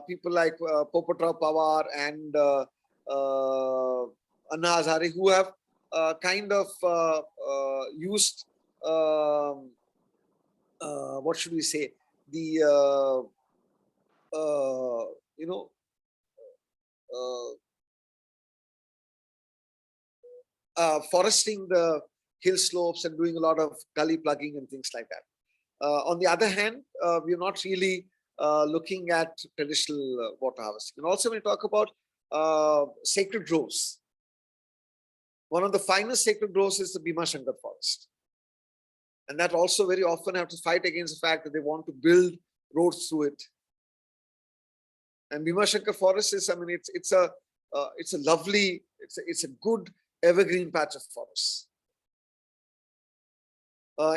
Speaker 2: people like Popatrao Pawar and Anna Hazare, who have kind of used, what should we say, the, foresting the hill slopes and doing a lot of gully plugging and things like that. On the other hand, we're not really looking at traditional water harvesting. And also when we talk about sacred groves, one of the finest sacred groves is the Bhimashankar forest. And that also very often have to fight against the fact that they want to build roads through it. And Bhimashankar forest is, it's a lovely, it's a good evergreen patch of forest.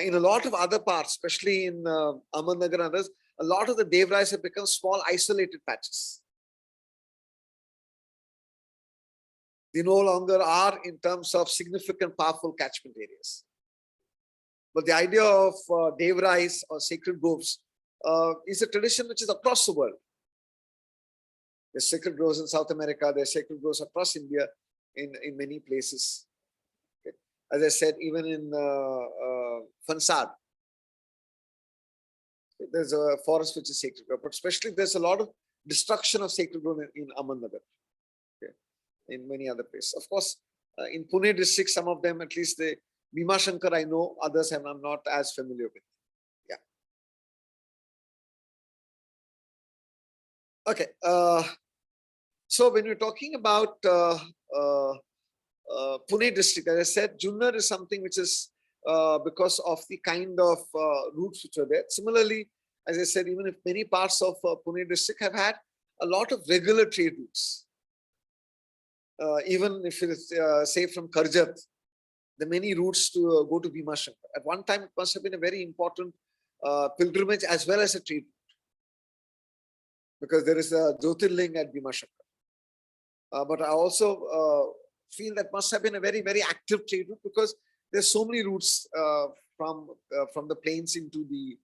Speaker 2: In a lot of other parts, especially in Ahmednagar and others, a lot of the devrais have become small isolated patches. They no longer are in terms of significant powerful catchment areas. But the idea of devrais or sacred groves is a tradition which is across the world. There's sacred groves in South America, there's sacred groves across India in many places. Okay. As I said, even in Fansad, there's a forest which is sacred grove, but especially there's a lot of destruction of sacred grove in Ahmednagar, okay, in many other places. Of course, in Pune District, some of them, at least the Bhimashankar I know, others I'm not as familiar with. Okay. So when we're talking about Pune district, as I said, Junnar is something which is because of the kind of routes which are there. Similarly, as I said, even if many parts of Pune district have had a lot of regular trade routes, even if it is say from Karjat, the many routes to go to Bhimashankar. At one time, it must have been a very important pilgrimage as well as a trade route, because there is a Jyotirling at Bhimashankar. But I also feel that must have been a very, very active trade route, because there's so many routes from the plains into the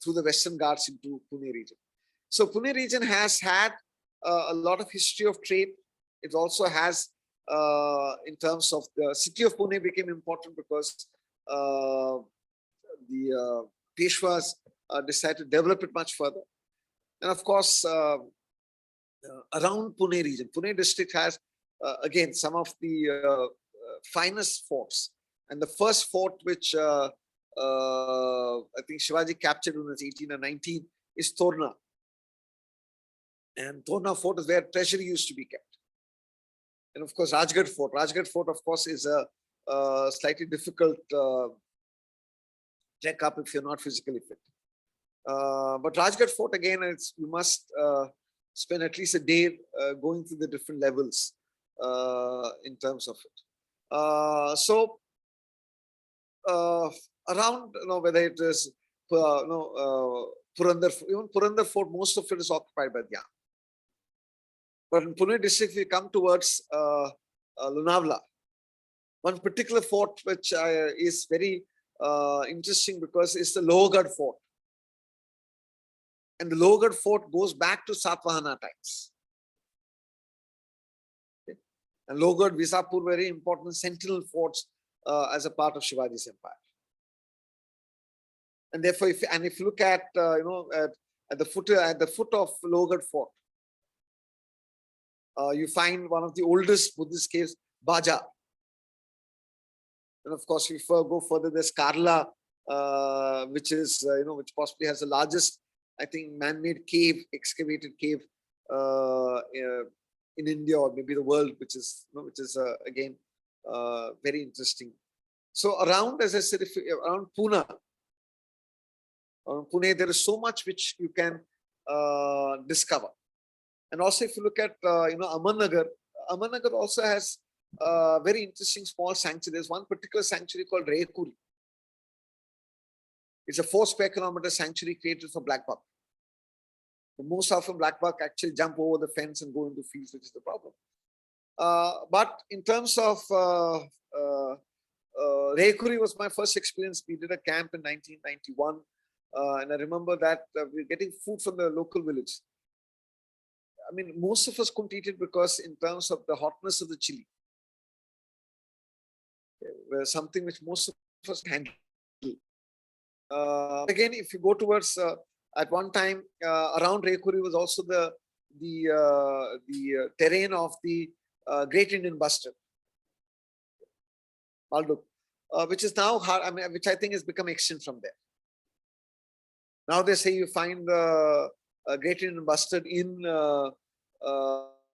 Speaker 2: through the Western Ghats into Pune region. So Pune region has had a lot of history of trade. It also has, in terms of the city of Pune, became important because the Peshwas decided to develop it much further. And of course, around Pune region, Pune district has again some of the finest forts. And the first fort which I think Shivaji captured in 18 or 19 is Torna. And Torna fort is where treasury used to be kept. And of course, Rajgarh fort. Rajgarh fort, of course, is a slightly difficult trek up if you're not physically fit. But Rajgarh fort, again, you must spend at least a day going through the different levels in terms of it. So around, whether it is Purandar, even Purandar fort, most of it is occupied by the army. But in Pune district, we come towards Lonavala. One particular fort which is very interesting because it's the Lohgarh fort. And the Lohgarh fort goes back to Satvahana times. Okay. And Lohgarh, Visapur, very important sentinel forts as a part of Shivaji's empire. And therefore, if you look at at the foot of Lohgarh fort, you find one of the oldest Buddhist caves, Baja. And of course, if you go further, there's Karla, which is which possibly has the largest, I think, man-made cave, excavated cave in India or maybe the world, which is again very interesting. So around, as I said, around Pune, there is so much which you can discover. And also, if you look at Ahmednagar, Ahmednagar also has very interesting small sanctuary. There's one particular sanctuary called Rekuri. It's a 4 square kilometer sanctuary created for black buck. Most often, black buck actually jump over the fence and go into fields, which is the problem. But in terms of Rekuri was my first experience. We did a camp in 1991, and I remember that we were getting food from the local village. I mean, most of us couldn't eat it because in terms of the hotness of the chili, was something which most of us handle. Again, if you go towards at one time around Rekuri was also the terrain of the Great Indian Bustard, Balduk, which is now hard. I mean, which I think has become extinct from there. Now they say you find the Great Indian Bustard in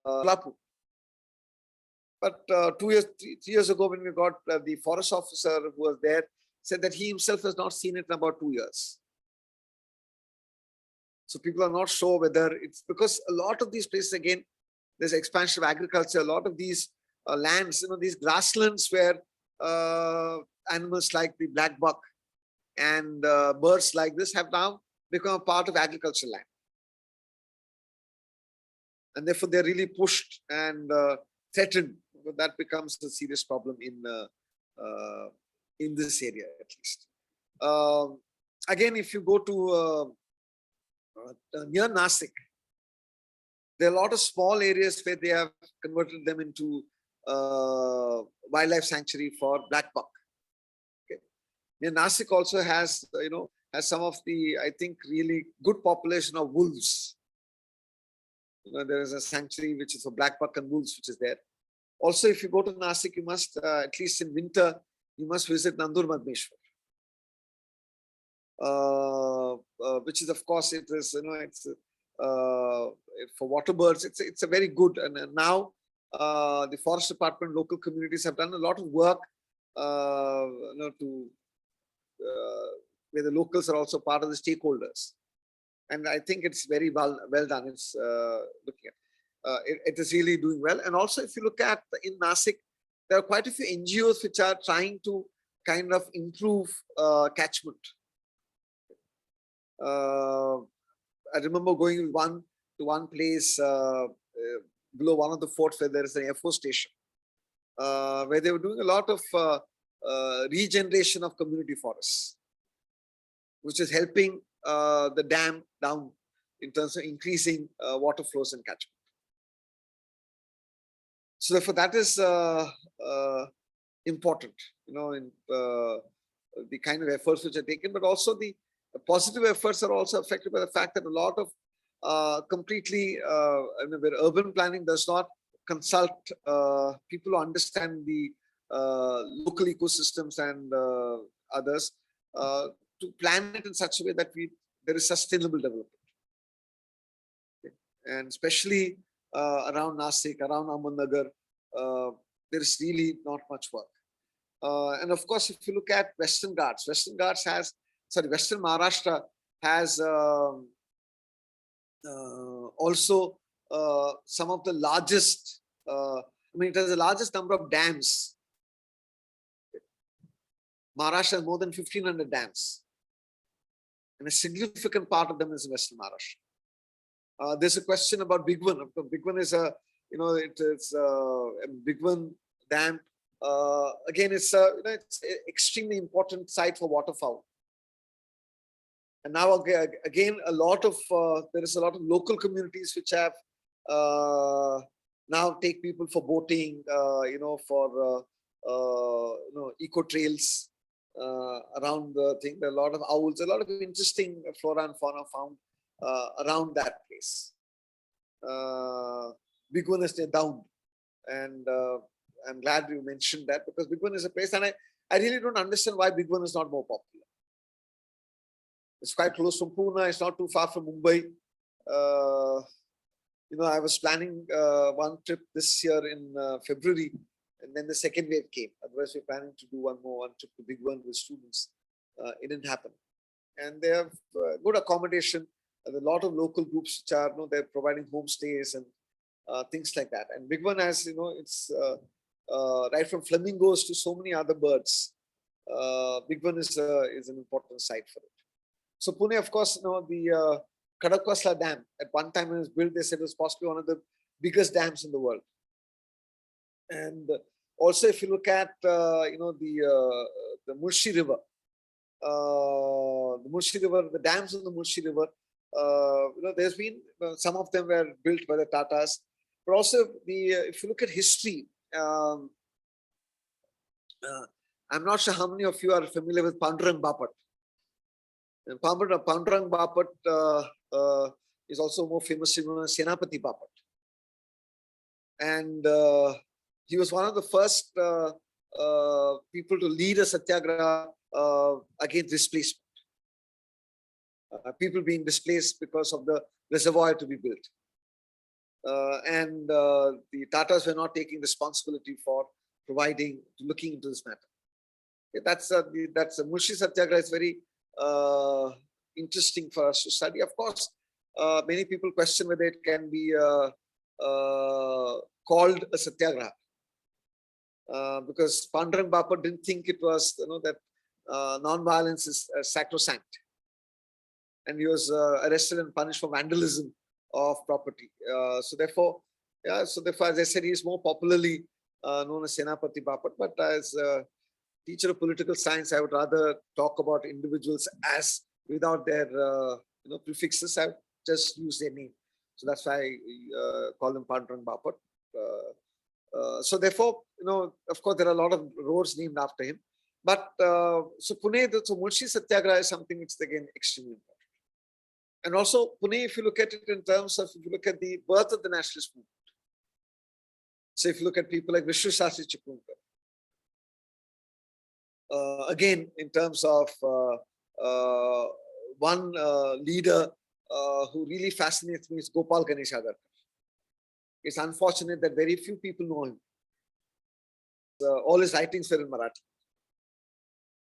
Speaker 2: Solapur. But 3 years ago, when we got the forest officer who was there, said that he himself has not seen it in about 2 years. So people are not sure whether it's because a lot of these places, again, there's expansion of agriculture. A lot of these lands, these grasslands where animals like the black buck and birds like this have now become a part of agricultural land. And therefore, they're really pushed and threatened. That becomes a serious problem in this area, at least. Again, if you go to near Nasik, there are a lot of small areas where they have converted them into wildlife sanctuary for black buck. Okay. Near Nasik also has, has some of the, I think, really good population of wolves. There is a sanctuary which is for black buck and wolves, which is there. Also, if you go to Nasik, you must, at least in winter, you must visit Nandurbar, which is, of course, it is, it's for water birds. It's a very good, and now the forest department, local communities have done a lot of work to where the locals are also part of the stakeholders, and I think it's very well done. It's looking at it is really doing well. And also, if you look at in Nasik, there are quite a few NGOs which are trying to kind of improve catchment. I remember going to one place below one of the forts where there is an Air Force station, where they were doing a lot of regeneration of community forests, which is helping the dam down in terms of increasing water flows and catchment. So therefore, that is important, in the kind of efforts which are taken, but also the positive efforts are also affected by the fact that a lot of completely, where urban planning does not consult people who understand the local ecosystems and others to plan it in such a way that there is sustainable development. Okay. And especially around Nasik, around Ahmednagar, there is really not much work. And of course, if you look at Western Maharashtra has also some of the largest, it has the largest number of dams. Maharashtra has more than 1,500 dams. And a significant part of them is in Western Maharashtra. There's a question about Bigwan. Bigwan is a Bigwan dam. Again, it's an extremely important site for waterfowl. And now again, there is a lot of local communities which have now take people for boating, for eco trails around the thing. There are a lot of owls, a lot of interesting flora and fauna found around that place. Big one is near Down, and I'm glad you mentioned that, because Big One is a place, and I really don't understand why Big One is not more popular. It's quite close from Pune. It's not too far from Mumbai. I was planning one trip this year in February, and then the second wave came. Otherwise, we're planning to do one trip to Big One with students. It didn't happen. And they have good accommodation. There's a lot of local groups which are, they're providing homestays and things like that. And Big One has, it's right from flamingos to so many other birds. Big One is an important site for it. So Pune, of course, the Kadakasla Dam, at one time when it was built, they said it was possibly one of the biggest dams in the world. And also, if you look at, the Mulshi River, the dams on the Mulshi River, there's been, some of them were built by the Tatas, but also if you look at history, I'm not sure how many of you are familiar with Pandurang Bapat. And Pandurang Bapat is also more famous in Senapati Bapat. And he was one of the first people to lead a satyagraha against displacement. People being displaced because of the reservoir to be built. And the Tatas were not taking responsibility for looking into this matter. Okay, that's a Mulshi Satyagraha is very interesting for us to study. Of course, many people question whether it can be called a Satyagraha. Because Pandurang Bapat didn't think it was, that non-violence is sacrosanct. And he was arrested and punished for vandalism of property. So therefore, as I said, he is more popularly known as Senapati Bapat. But as a teacher of political science, I would rather talk about individuals as without their prefixes. I would just use their name. So that's why I call him Pandurang Bapat. So therefore, of course, there are a lot of roads named after him. But so Pune, so Mulshi Satyagraha is something which is again extremely important. And also Pune, if you look at it in terms of, if you look at the birth of the nationalist movement. So if you look at people like Vishnu Shastri Chakunkar, again, in terms of one leader who really fascinates me is Gopal Ganesh Agarkar. It's unfortunate that very few people know him. All his writings were in Marathi.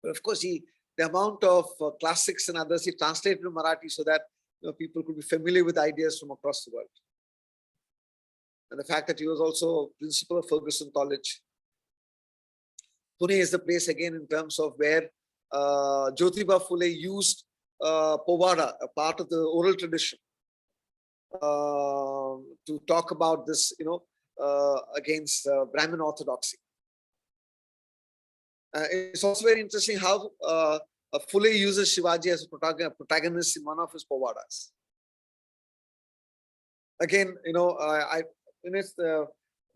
Speaker 2: But of course, the amount of classics and others he translated to Marathi so that people could be familiar with ideas from across the world. And the fact that he was also principal of Ferguson College. Pune is the place again in terms of where Jyotiba Phule used Povada, a part of the oral tradition, to talk about this, against Brahmin orthodoxy. It's also very interesting how Phule uses Shivaji as a protagonist in one of his Povadas. Again,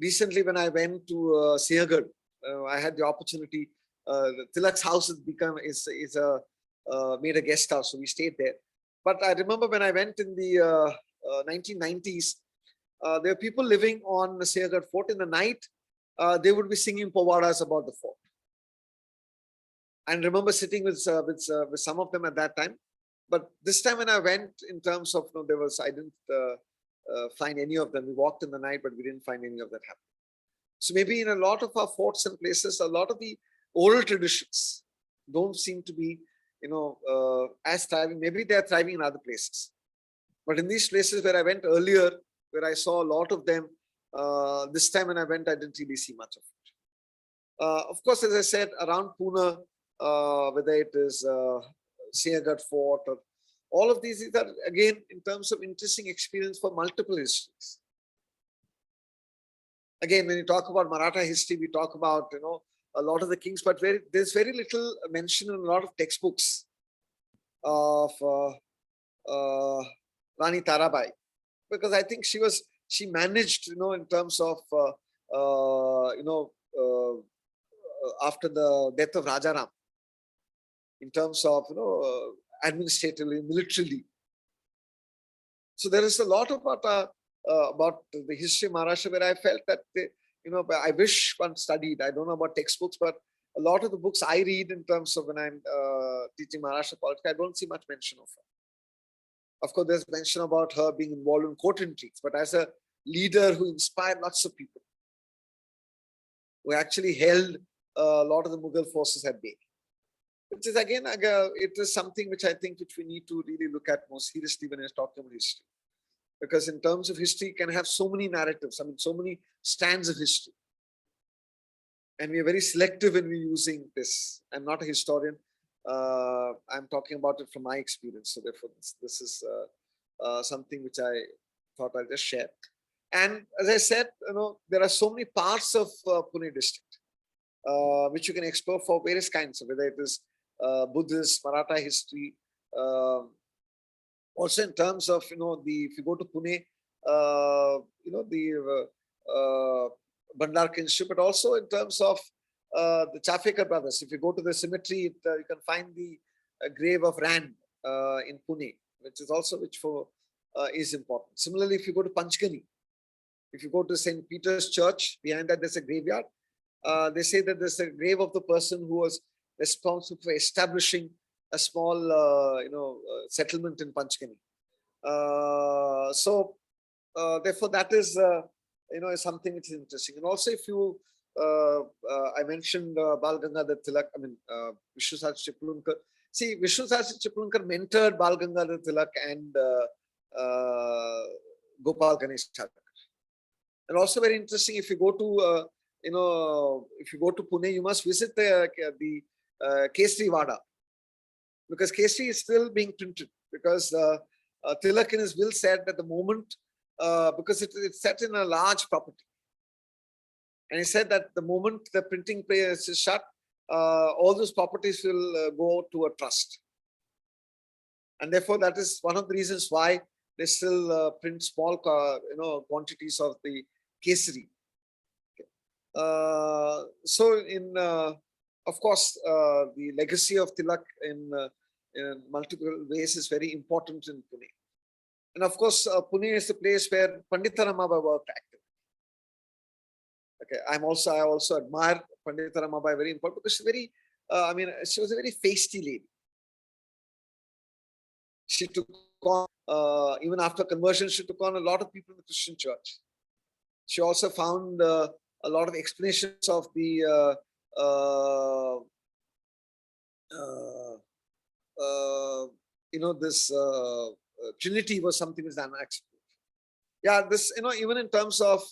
Speaker 2: recently when I went to Sinhagad, I had the opportunity. Tilak's house has made a guest house, so we stayed there. But I remember when I went in the 1990s, there were people living on the Sinhagad fort. In the night, they would be singing Povadas about the fort. And remember sitting with some of them at that time. But this time when I went, in terms of, I didn't find any of them. We walked in the night, but we didn't find any of that happening. So maybe in a lot of our forts and places, a lot of the oral traditions don't seem to be, as thriving. Maybe they are thriving in other places. But in these places where I went earlier, where I saw a lot of them, this time when I went, I didn't really see much of it. Of course, as I said, around Pune, whether it is Sinhagad Fort or all of these are, again, in terms of interesting experience for multiple histories. Again, when you talk about Maratha history, we talk about, a lot of the kings, but there's very little mention in a lot of textbooks of Rani Tarabai, because I think she managed, in terms of, after the death of Rajaram, in terms of, administratively, militarily. So there is a lot about the history of Maharashtra where I felt that, I wish one studied. I don't know about textbooks, but a lot of the books I read in terms of when I'm teaching Maharashtra politics, I don't see much mention of her. Of course, there's mention about her being involved in court intrigues, but as a leader who inspired lots of people, who actually held a lot of the Mughal forces at bay. Which is again, it is something which I think we need to really look at more seriously when we're talking about history. Because in terms of history, can have so many narratives, so many strands of history. And we are very selective when we're using this. I'm not a historian. I'm talking about it from my experience. So therefore, this is something which I thought I'd just share. And as I said, there are so many parts of Pune District which you can explore for various kinds of, whether it is Buddhist, Maratha history. Also in terms of, if you go to Pune, the Bhandarkar Institute, but also in terms of the Chafekar brothers. If you go to the cemetery, you can find the grave of Rand in Pune, which is also is important. Similarly, if you go to Panchgani, if you go to St. Peter's Church, behind that there's a graveyard. They say that there's a grave of the person who was responsible for establishing a small, settlement in Panchgani. Therefore, that is, is something which is interesting. And also, if you, I mentioned Bal Gangadhar Tilak, Vishnu Sahasra Chiplunkar. See, Vishnu Sahasra Chiplunkar mentored Bal Gangadhar Tilak and Gopal Ganesh Agarkar. And also very interesting, if you go to, if you go to Pune, you must visit the Kesri Vada, because Kesri is still being printed, because Tilak in his will said that the moment, because it's set in a large property, and he said that the moment the printing press is shut, all those properties will go to a trust. And therefore, that is one of the reasons why they still print small, quantities of the Kesri. Of course, the legacy of Tilak in multiple ways is very important in Pune. And of course, Pune is the place where Pandita Ramabai worked actively. Okay, I also admire Pandita Ramabai very important, because she's very, she was a very feisty lady. She took on, even after conversion, she took on a lot of people in the Christian church. She also found a lot of explanations of the this Trinity was something which is unacceptable. Yeah, this, even in terms of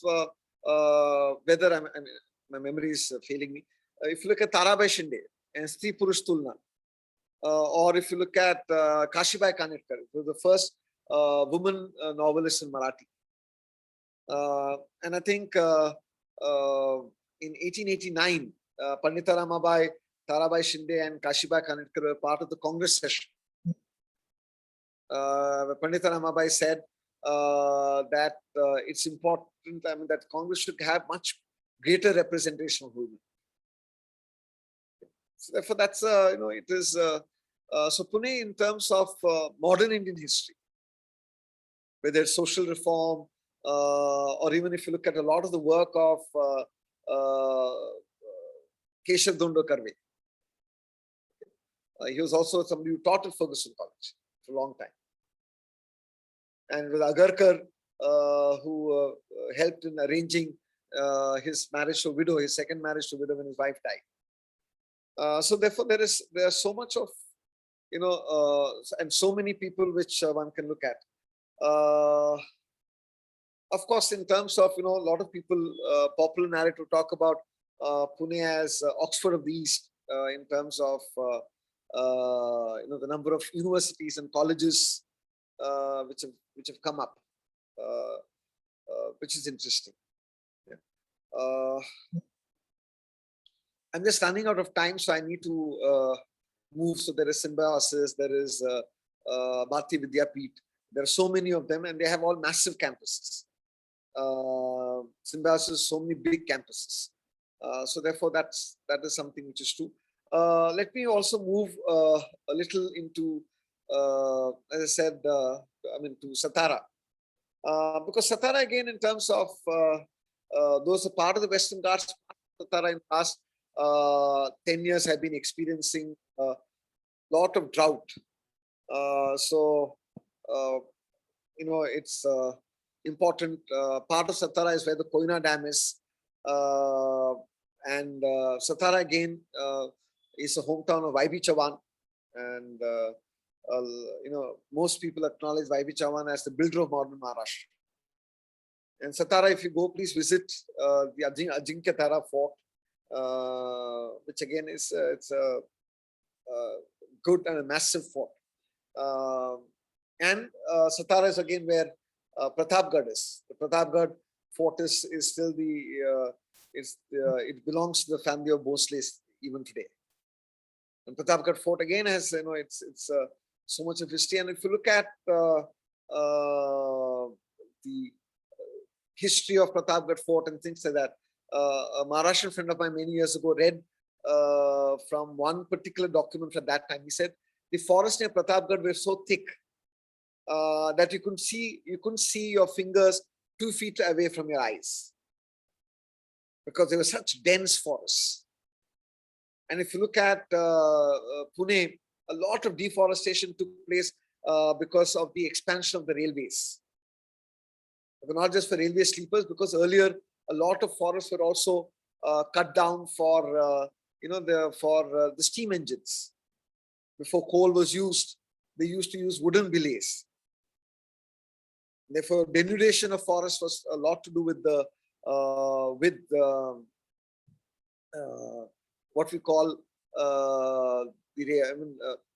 Speaker 2: whether my memory is failing me. If you look at Tarabai Shinde and Stri Purush Tulna, or if you look at Kashibai Kanetkar, who was the first woman novelist in Marathi. And I think in 1889, Pandita Ramabai, Tarabai Shinde and Kashibai Kanetkar were part of the Congress session. Pandita Ramabai said that it's important, that Congress should have much greater representation of women. So therefore, that's it is so Pune in terms of modern Indian history, whether it's social reform, or even if you look at a lot of the work of Keshav Dondo Karve. He was also somebody who taught at Ferguson College for a long time. And with Agarkar, who helped in arranging his marriage to a widow, his second marriage to a widow when his wife died. So therefore, there's so much of, and so many people which one can look at. Of course, in terms of, a lot of people, popular narrative talk about Pune as Oxford of the East, in terms of, the number of universities and colleges which have come up, which is interesting. Yeah. I'm just running out of time, so I need to move. So there is Symbiosis, there is Bharati Vidyapeeth. There are so many of them, and they have all massive campuses. Symbiosis, so many big campuses. So therefore, that is something which is true. Let me also move a little into, as I said, to Satara. Because Satara, again, in terms of those are part of the Western Ghats, Satara in the past 10 years have been experiencing a lot of drought. It's important. Part of Satara is where the Koina Dam is. And Satara, again, is a hometown of Y.B. Chavan. And, most people acknowledge Y.B. Chavan as the builder of modern Maharashtra. And Satara, if you go, please visit the Ajinkya Fort, which again is it's a good and a massive fort. And Satara is again where Pratapgarh is. The Pratapgarh fort is still it belongs to the family of Bhosles even today. And Pratapgarh fort again has it's so much of history. And if you look at the history of Pratapgarh fort and things like that, a Maharashtrian friend of mine many years ago read from one particular document from that time. He said the forest near Pratapgarh were so thick that you couldn't see your fingers 2 feet away from your eyes, because there were such dense forests. And if you look at Pune, a lot of deforestation took place because of the expansion of the railways. But not just for railway sleepers, because earlier a lot of forests were also cut down for the steam engines. Before coal was used, they used to use wooden belays. Therefore, denudation of forest was a lot to do with what we call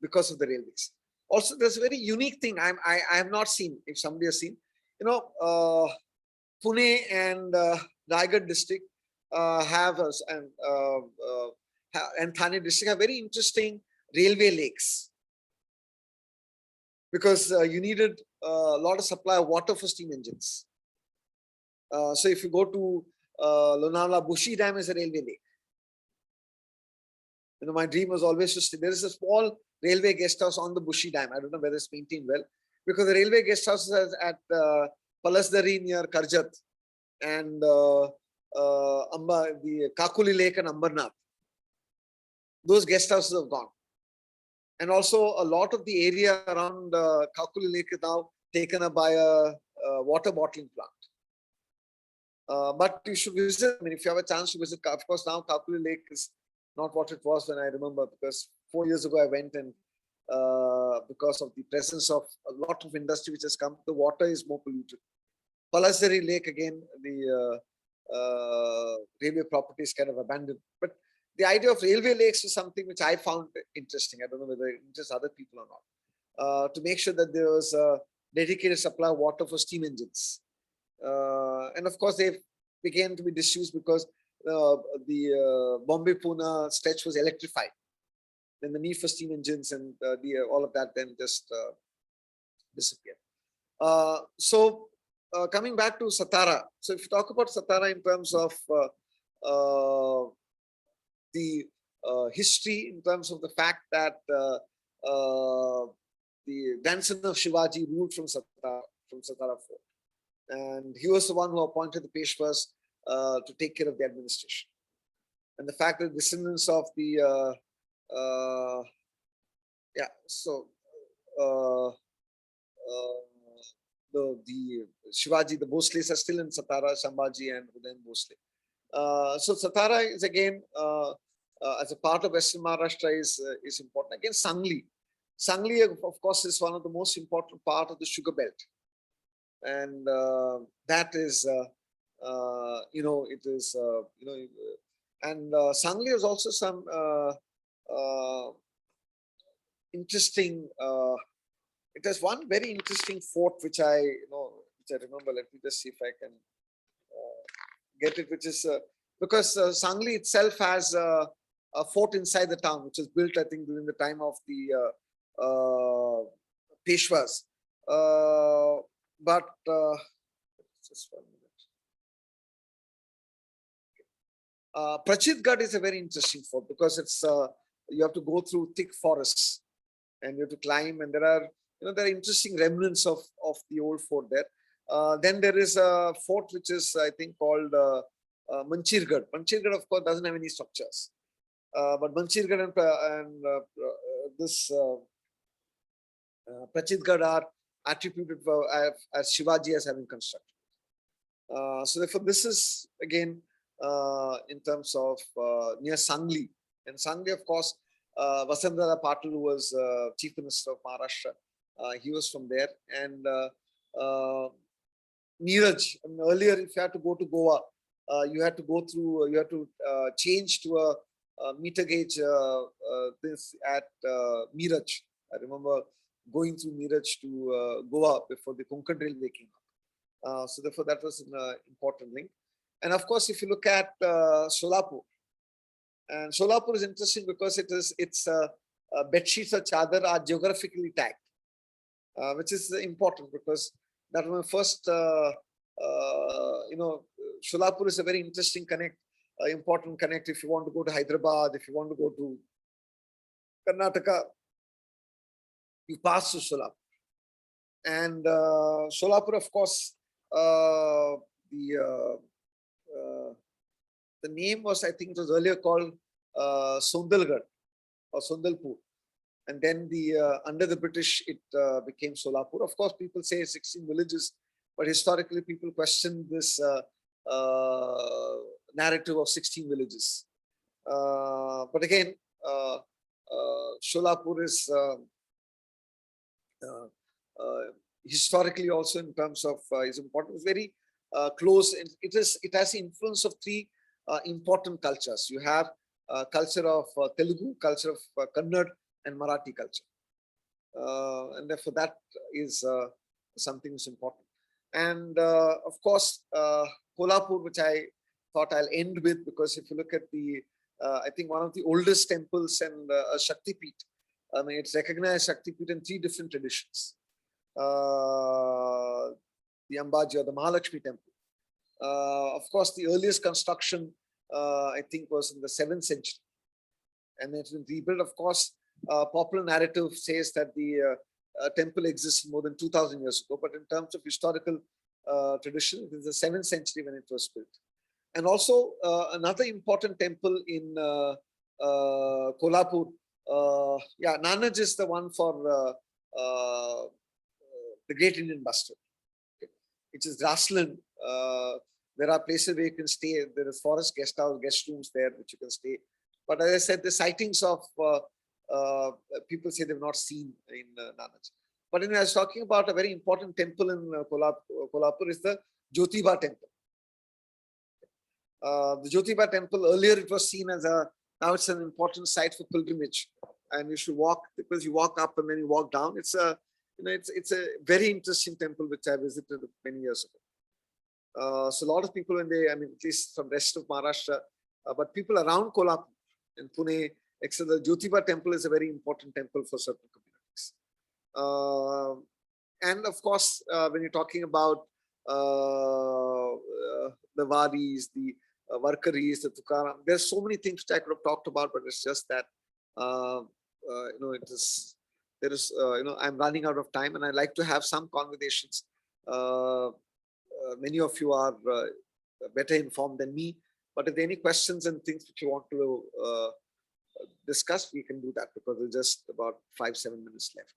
Speaker 2: because of the railways. Also, there's a very unique thing I have not seen. If somebody has seen, Pune and Raigad district and Thane district have very interesting railway lakes, because you needed a lot of supply of water for steam engines. So if you go to Lonavala, Bushi Dam is a railway lake. My dream was always to stay. There is a small railway guest house on the Bushi Dam. I don't know whether it's maintained well, because the railway guest house is at Palasdari near Karjat, and the Kakuli Lake and Ambarnath. Those guest houses have gone. And also a lot of the area around Kakuli Lake is now taken up by a water bottling plant. But you should visit. I mean, if you have a chance to visit, of course, now Kakuli Lake is not what it was when I remember, because 4 years ago I went, and because of the presence of a lot of industry which has come, the water is more polluted. Palasari Lake, again, the railway property is kind of abandoned. But the idea of railway lakes is something which I found interesting. I don't know whether it interests other people or not. To make sure that there was a dedicated supply of water for steam engines. And of course, they began to be disused because the Bombay-Pune stretch was electrified. Then the need for steam engines and all of that then just disappeared. So coming back to Satara. So if you talk about Satara in terms of the history, in terms of the fact that the grandson of Shivaji ruled from Satara Fort. And he was the one who appointed the Peshwas to take care of the administration. And the fact that descendants of the the Shivaji, the Bhosles are still in Satara, Shambhaji and Udayan Bhosle. So Satara is again, as a part of Western Maharashtra, is important. Again, Sangli. Sangli, of course, is one of the most important part of the sugar belt. And that is, it is, and Sangli is also some interesting, it has one very interesting fort which I remember. Let me just see if I can get it, which is because Sangli itself has a fort inside the town, which was built, I think, during the time of the Peshwas. But just 1 minute. Prachitgarh is a very interesting fort because it's you have to go through thick forests and you have to climb, and there are interesting remnants of the old fort there. Then there is a fort which is, I think, called Manchirgarh. Manchirgarh, of course, doesn't have any structures, but Manchirgarh and this Prachitgarh are attributed as Shivaji as having constructed. So therefore, this is again in terms of near Sangli. And Sangli, of course, Vasantara Patil, who was Chief Minister of Maharashtra, he was from there. And Neeraj, earlier, if you had to go to Goa, you had to go through, you had to change to a meter gauge this at Meeraj. I remember going through Meeraj to Goa before the Konkan Railway came up. So therefore, that was an important link. And of course, if you look at Solapur, and Solapur is interesting because its bedsheets or chadar are geographically tagged, which is important because that was my first, Solapur is a very interesting connect, important connect if you want to go to Hyderabad, if you want to go to Karnataka, you pass to Solapur. And Solapur, of course, the name was, I think it was earlier called Sondalgarh or Sondalpur. And then under the British, it became Solapur. Of course, people say 16 villages, but historically people question this narrative of 16 villages. But again, Solapur is historically also in terms of is important. It's very close. It has the influence of three important cultures. You have culture of Telugu, culture of Kannada, and Marathi culture. And therefore that is something that's important. And of course, Kolhapur, which I thought I'll end with, because if you look at the, I think one of the oldest temples and a Shakti Peeth, I mean, it's recognized Shakti Peeth in 3 different traditions. The Ambaji or the Mahalakshmi temple. Of course, the earliest construction, I think, was in the 7th century. And it's been rebuilt. Of course, popular narrative says that the temple existed more than 2000 years ago. But in terms of historical tradition, it is the 7th century when it was built. And also another important temple in Kolhapur Yeah, Nanaj is the one for the Great Indian Bustard, okay, which is grassland. There are places where you can stay. There is forest guest house, guest rooms there which you can stay. But as I said, the sightings of people say they've not seen in Nanaj. But I was talking about a very important temple in Kolhapur is the Jyotiba temple. The Jyotiba temple, earlier it was seen as now it's an important site for pilgrimage. And you should walk, because you walk up and then you walk down. It's a, it's a very interesting temple which I visited many years ago. So a lot of people when they, at least from rest of Maharashtra, but people around Kolhapur in Pune, etc. The Jyotiba temple is a very important temple for certain communities. And of course, when you're talking about the Vadis, the Varkaris, the Tukaram, there's so many things which I could have talked about, but it's just that I'm running out of time, and I like to have some conversations. Many of you are better informed than me, but if there are any questions and things which you want to discuss, we can do that, because there's just about 5-7 minutes left.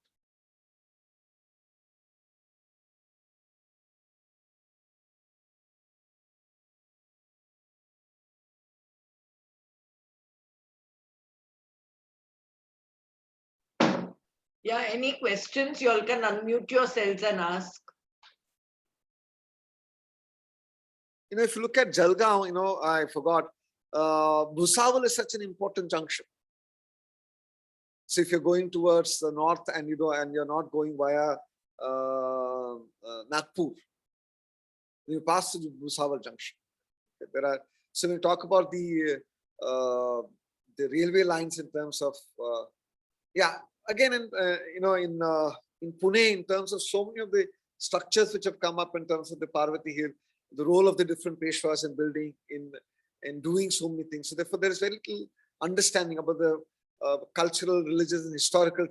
Speaker 1: Yeah, any questions? You all can unmute yourselves and ask.
Speaker 2: If you look at Jalgaon, I forgot, Bhusawal is such an important junction. So if you're going towards the north and you're not going via Nagpur, you pass through Bhusawal junction. So when we talk about the railway lines in terms of again in Pune, in terms of so many of the structures which have come up in terms of the Parvati Hill, the role of the different Peshwas in building in doing so many things. So therefore, there is very little understanding about the cultural, religious, and historical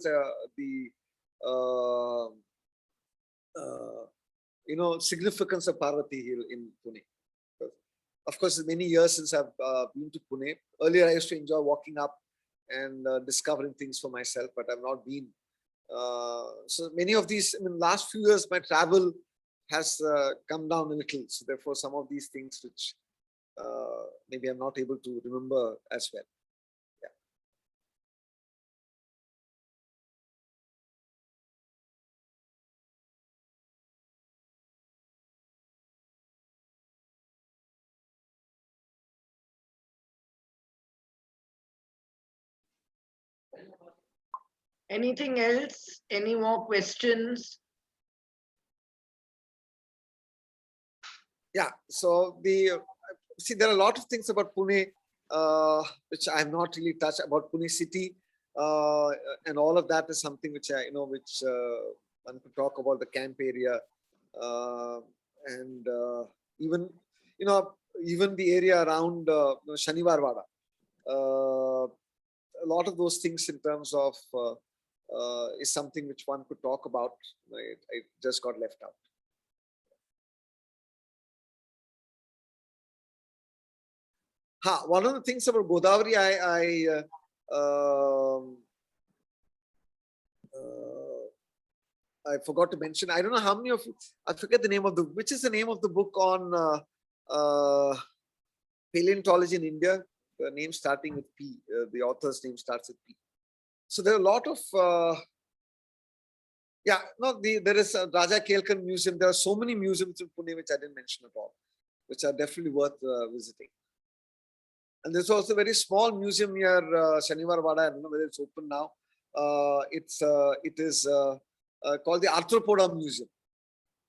Speaker 2: significance of Parvati Hill in Pune. Of course, it's many years since I've been to Pune. Earlier, I used to enjoy walking up and discovering things for myself, but I've not been. So many of these, last few years, my travel has come down a little. So therefore, some of these things which maybe I'm not able to remember as well.
Speaker 1: Anything else? Any more questions?
Speaker 2: Yeah. So there are a lot of things about Pune which I have not really touched about Pune city, and all of that is something which one could talk about the camp area, and even the area around Shaniwar Wada. A lot of those things in terms of is something which one could talk about. I just got left out. One of the things about Godavari, I forgot to mention. I don't know how many of you, I forget the name of which is the name of the book on paleontology in India. The name starting with P. The author's name starts with P. So there are a lot of there is a Raja Kelkar Museum. There are so many museums in Pune which I didn't mention at all, which are definitely worth visiting. And there's also a very small museum near Shaniwar Wada. I don't know whether it's open now. It is called the Arthropoda Museum.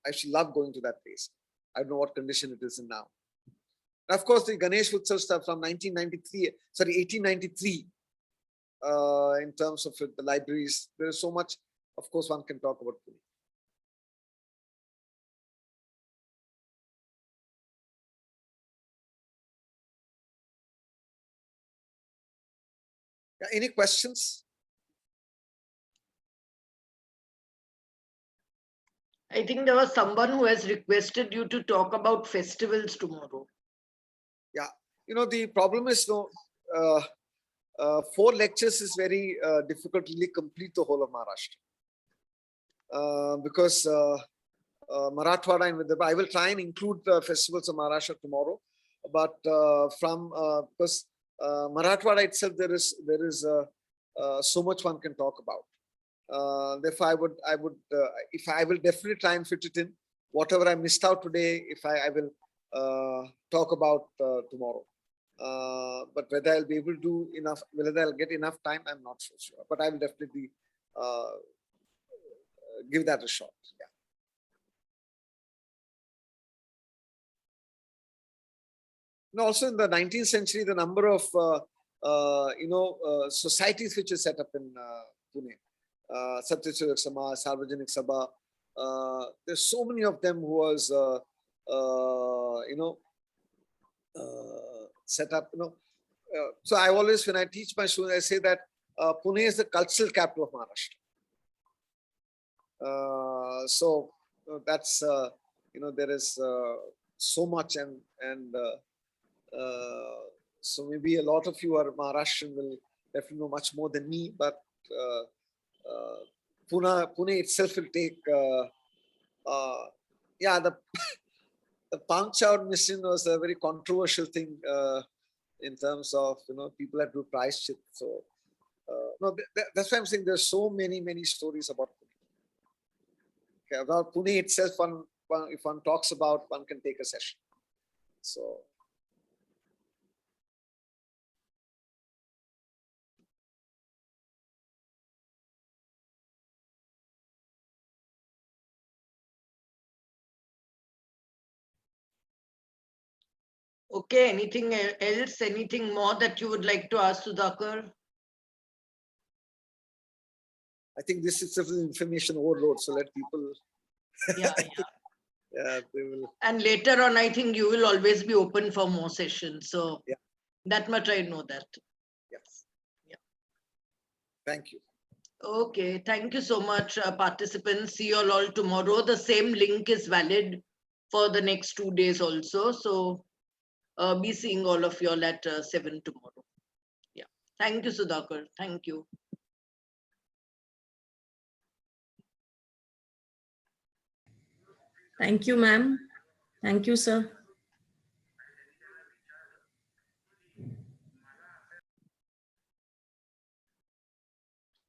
Speaker 2: I actually love going to that place. I don't know what condition it is in now. And of course, the Ganesh Utsav stuff from 1893. In terms of the libraries, there is so much. Of course, one can talk about Pune. Any questions?
Speaker 1: I think there was someone who has requested you to talk about festivals tomorrow.
Speaker 2: Yeah, the problem is 4 lectures is very difficult to really complete the whole of Maharashtra. Because Marathwada and Vidarbha, I will try and include the festivals of Maharashtra tomorrow. But because Marathwada itself, there is so much one can talk about. Therefore, I will definitely try and fit it in. Whatever I missed out today, if I will talk about tomorrow. But whether I'll be able to do enough, whether I'll get enough time, I'm not so sure. But I will definitely give that a shot. Yeah. And also in the 19th century, the number of societies which are set up in Pune, Satyasurak Samaj, Sarvajanik Sabha, there's so many of them who was set up. So I always, when I teach my students, I say that Pune is the cultural capital of Maharashtra. So that's there is so much, and so maybe a lot of you are Maharashtrian will definitely know much more than me, but Pune itself will take the the punch out mission was a very controversial thing in terms of people had to price shit. So no, that's why I'm saying there's so many stories about Pune. Okay, about Pune itself, if one talks about, one can take a session. So.
Speaker 1: Okay, anything else? Anything more that you would like to ask Sudhakar?
Speaker 2: I think this is information overload, so let people.
Speaker 1: Yeah.
Speaker 2: Yeah, they will.
Speaker 1: And later on, I think you will always be open for more sessions. So
Speaker 2: yeah,
Speaker 1: that much I know that.
Speaker 2: Yes.
Speaker 1: Yeah.
Speaker 2: Thank you.
Speaker 1: Okay, thank you so much, participants. See you all tomorrow. The same link is valid for the next 2 days also. So be seeing all of you all at 7 tomorrow. Yeah. Thank you, Sudhakar. Thank you.
Speaker 3: Thank you, ma'am. Thank you, sir.